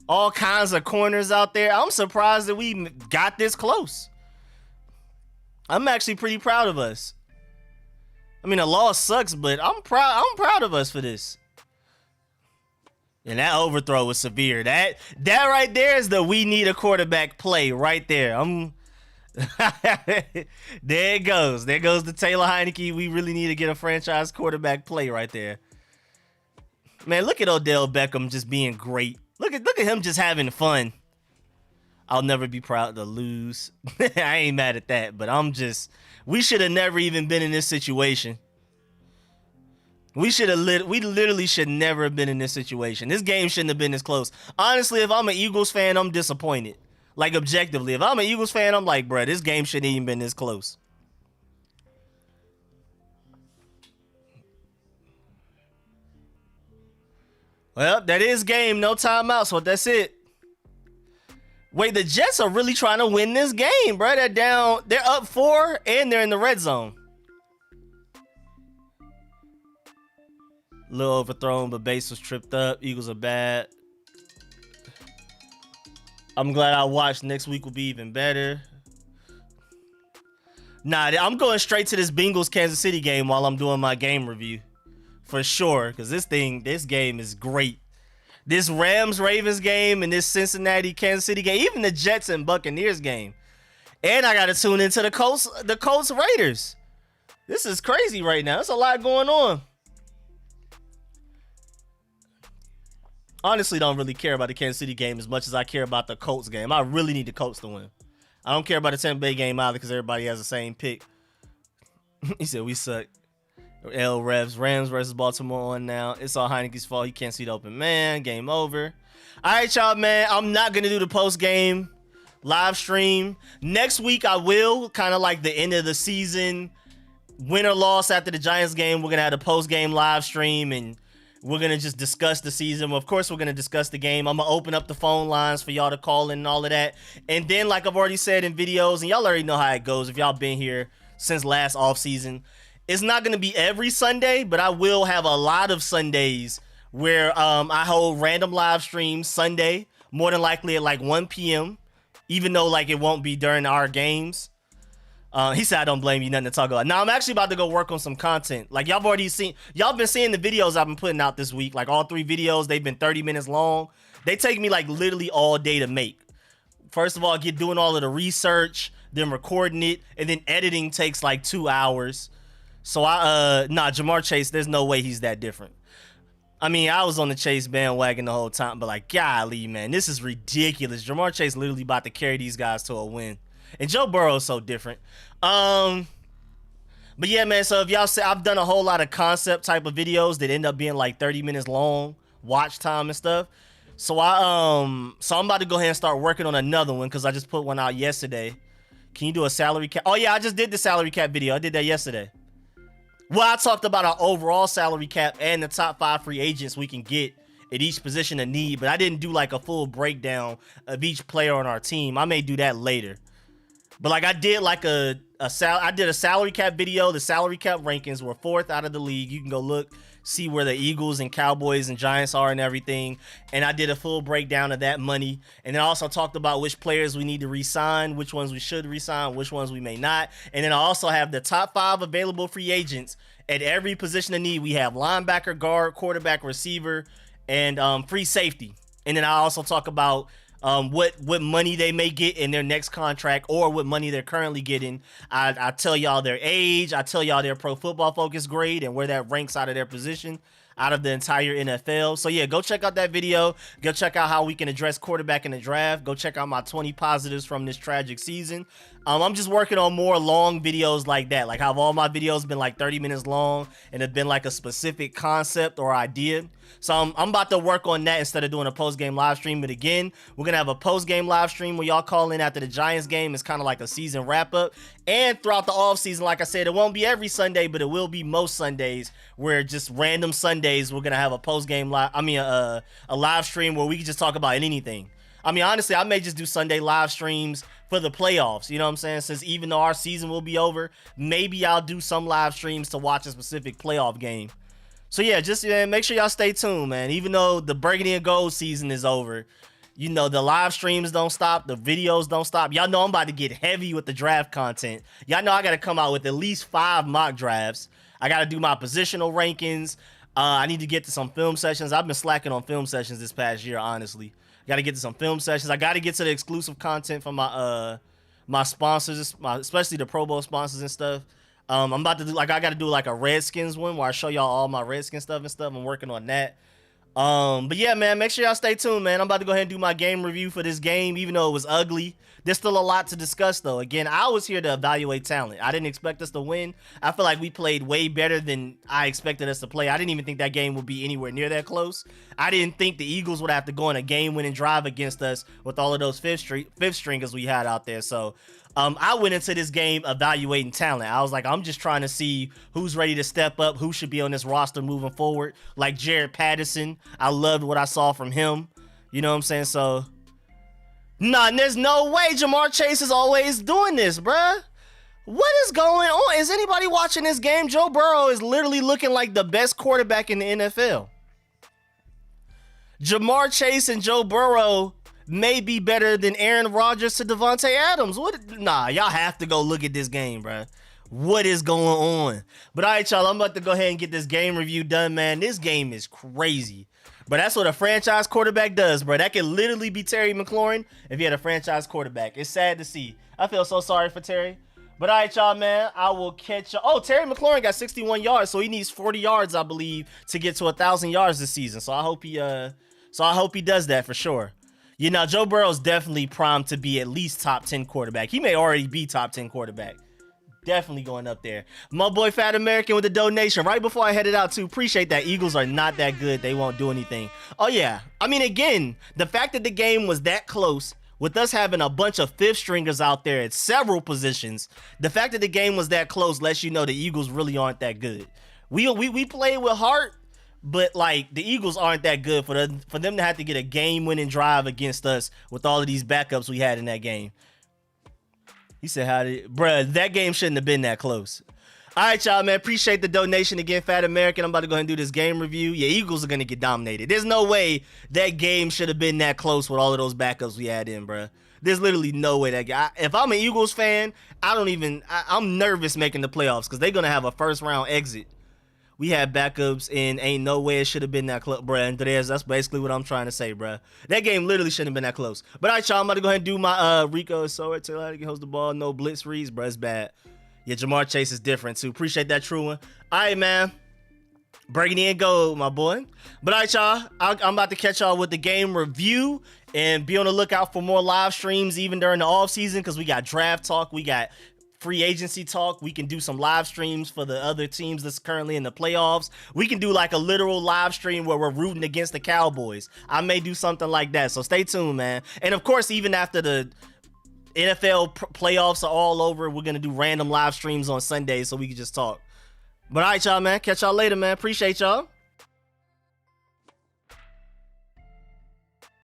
all kinds of corners out there. I'm surprised that we got this close. I'm actually pretty proud of us. I mean, a loss sucks, but I'm proud of us for this. And that overthrow was severe. That right there is the we need a quarterback play right there. There it goes. There goes the Taylor Heineke. We really need to get a franchise quarterback play right there. Man, look at Odell Beckham just being great. Look at him just having fun. I'll never be proud to lose. I ain't mad at that, but we should have never even been in this situation. We literally should never have been in this situation. This game shouldn't have been this close. Honestly, if I'm an Eagles fan, I'm disappointed. Like, objectively. If I'm an Eagles fan, I'm like, bruh, this game shouldn't even been this close. Well, that is game. No timeout, so that's it. Wait, the Jets are really trying to win this game, bro. They're up 4, and they're in the red zone. Little overthrown, but base was tripped up. Eagles are bad. I'm glad I watched. Next week will be even better. Nah, I'm going straight to this Bengals Kansas City game while I'm doing my game review. For sure, because this game is great. This Rams-Ravens game and this Cincinnati-Kansas City game, even the Jets and Buccaneers game. And I got to tune into the Colts-Raiders. This is crazy right now. There's a lot going on. Honestly, don't really care about the Kansas City game as much as I care about the Colts game. I really need the Colts to win. I don't care about the Tampa Bay game either because everybody has the same pick. He said we suck. L Revs, Rams versus Baltimore on now. It's all Heineke's fault. He can't see the open man. Game over. All right, y'all, man. I'm not going to do the post-game live stream. Next week, I will. Kind of like the end of the season. Win or loss after the Giants game. We're going to have a post-game live stream, and we're going to just discuss the season. Of course, we're going to discuss the game. I'm going to open up the phone lines for y'all to call in and all of that. And then, like I've already said in videos, and y'all already know how it goes if y'all been here since last offseason, it's not going to be every Sunday, but I will have a lot of Sundays where I hold random live streams Sunday, more than likely at like 1 p.m., even though like it won't be during our games. He said, I don't blame you, nothing to talk about. Now, I'm actually about to go work on some content. Like, y'all been seeing the videos I've been putting out this week. Like, all 3 videos, they've been 30 minutes long. They take me, like, literally all day to make. First of all, doing all of the research, then recording it, and then editing takes, like, 2 hours. So, Jamar Chase, there's no way he's that different. I mean, I was on the Chase bandwagon the whole time, but like, golly, man, this is ridiculous. Jamar Chase literally about to carry these guys to a win. And Joe Burrow's so different. But yeah, man, so if y'all say, I've done a whole lot of concept type of videos that end up being like 30 minutes long, watch time and stuff. So I'm about to go ahead and start working on another one because I just put one out yesterday. Can you do a salary cap? Oh yeah, I just did the salary cap video. I did that yesterday. Well, I talked about our overall salary cap and the top 5 free agents we can get at each position of need, but I didn't do like a full breakdown of each player on our team. I may do that later. But like I did like I did a salary cap video. The salary cap rankings were 4th out of the league. You can go look, see where the Eagles and Cowboys and Giants are and everything. And I did a full breakdown of that money. And then I also talked about which players we need to re-sign, which ones we should re-sign, which ones we may not. And then I also have the top 5 available free agents at every position of need. We have linebacker, guard, quarterback, receiver, and free safety. And then I also talk about what money they may get in their next contract or what money they're currently getting. I tell y'all their age. I tell y'all their Pro Football Focus grade and where that ranks out of their position out of the entire NFL. So yeah, go check out that video. Go check out how we can address quarterback in the draft. Go check out my 20 positives from this tragic season. I'm just working on more long videos like that. Like how all my videos been like 30 minutes long and have been like a specific concept or idea. So I'm about to work on that instead of doing a post-game live stream. But again, we're going to have a post-game live stream where y'all call in after the Giants game. It's kind of like a season wrap-up. And throughout the offseason, like I said, it won't be every Sunday, but it will be most Sundays where just random Sundays we're going to have a post-game live, a live stream where we can just talk about anything. I mean, honestly, I may just do Sunday live streams for the playoffs. You know what I'm saying? Since even though our season will be over, maybe I'll do some live streams to watch a specific playoff game. So yeah, just make sure y'all stay tuned, man. Even though the burgundy and gold season is over, you know, the live streams don't stop. The videos don't stop. Y'all know I'm about to get heavy with the draft content. Y'all know I got to come out with at least 5 mock drafts. I got to do my positional rankings. I need to get to some film sessions. I've been slacking on film sessions this past year, honestly. Got to get to some film sessions. I got to get to the exclusive content from my my sponsors, especially the Pro Bowl sponsors and stuff. I'm about to do I got to do like a Redskins one where I show y'all all my Redskins stuff and stuff. I'm working on that. But yeah, man, make sure y'all stay tuned, man. I'm about to go ahead and do my game review for this game, even though it was ugly. There's still a lot to discuss, though. Again, I was here to evaluate talent. I didn't expect us to win. I feel like we played way better than I expected us to play. I didn't even think that game would be anywhere near that close. I didn't think the Eagles would have to go on a game-winning drive against us with all of those fifth stringers we had out there. So I went into this game evaluating talent. I was like, I'm just trying to see who's ready to step up, who should be on this roster moving forward. Like Jared Patterson, I loved what I saw from him. You know what I'm saying? So, nah, there's no way Jamar Chase is always doing this, bruh. What is going on? Is anybody watching this game? Joe Burrow is literally looking like the best quarterback in the NFL. Jamar Chase and Joe Burrow may be better than Aaron Rodgers to Devontae Adams. Nah, y'all have to go look at this game, bruh. What is going on? But all right, y'all, I'm about to go ahead and get this game review done, man. This game is crazy. But that's what a franchise quarterback does, bro. That could literally be Terry McLaurin if he had a franchise quarterback. It's sad to see. I feel so sorry for Terry. But all right, y'all, man, I will catch y'all. Oh, Terry McLaurin got 61 yards, so he needs 40 yards, I believe, to get to 1,000 yards this season. So I hope he does that for sure. You know, Joe Burrow's definitely primed to be at least top 10 quarterback. He may already be top 10 quarterback. Definitely going up there. My boy Fat American with the donation right before I headed out too. Appreciate that. Eagles are not that good. They won't do anything. Oh yeah. I mean, again, the fact that the game was that close with us having a bunch of fifth stringers out there at several positions, the fact that the game was that close lets you know the Eagles really aren't that good. We played with heart, but like the Eagles aren't that good for them to have to get a game-winning drive against us with all of these backups we had in that game. He said, bruh, that game shouldn't have been that close. All right, y'all, man. Appreciate the donation again, Fat American. I'm about to go ahead and do this game review. Yeah, Eagles are going to get dominated. There's no way that game should have been that close with all of those backups we had in, bruh. There's literally no way that guy. If I'm an Eagles fan, I'm nervous making the playoffs because they're going to have a first-round exit. We had backups, and ain't no way it should have been that close, bruh. And that's basically what I'm trying to say, bruh. That game literally shouldn't have been that close. But all right, y'all, I'm about to go ahead and do my Rico. So tell how to host the ball. No blitz reads, bruh. It's bad. Yeah, Jamar Chase is different, too. Appreciate that, true one. All right, man. Burgundy and gold, my boy. But all right, y'all, I'm about to catch y'all with the game review, and be on the lookout for more live streams even during the off season, because we got draft talk, we got free agency talk. We can do some live streams for the other teams that's currently in the playoffs. We can do like a literal live stream where we're rooting against the Cowboys. I may do something like that, so stay tuned, man. And of course, even after the NFL playoffs are all over, we're gonna do random live streams on Sundays so we can just talk. But all right, y'all, man. Catch y'all later, man. Appreciate y'all.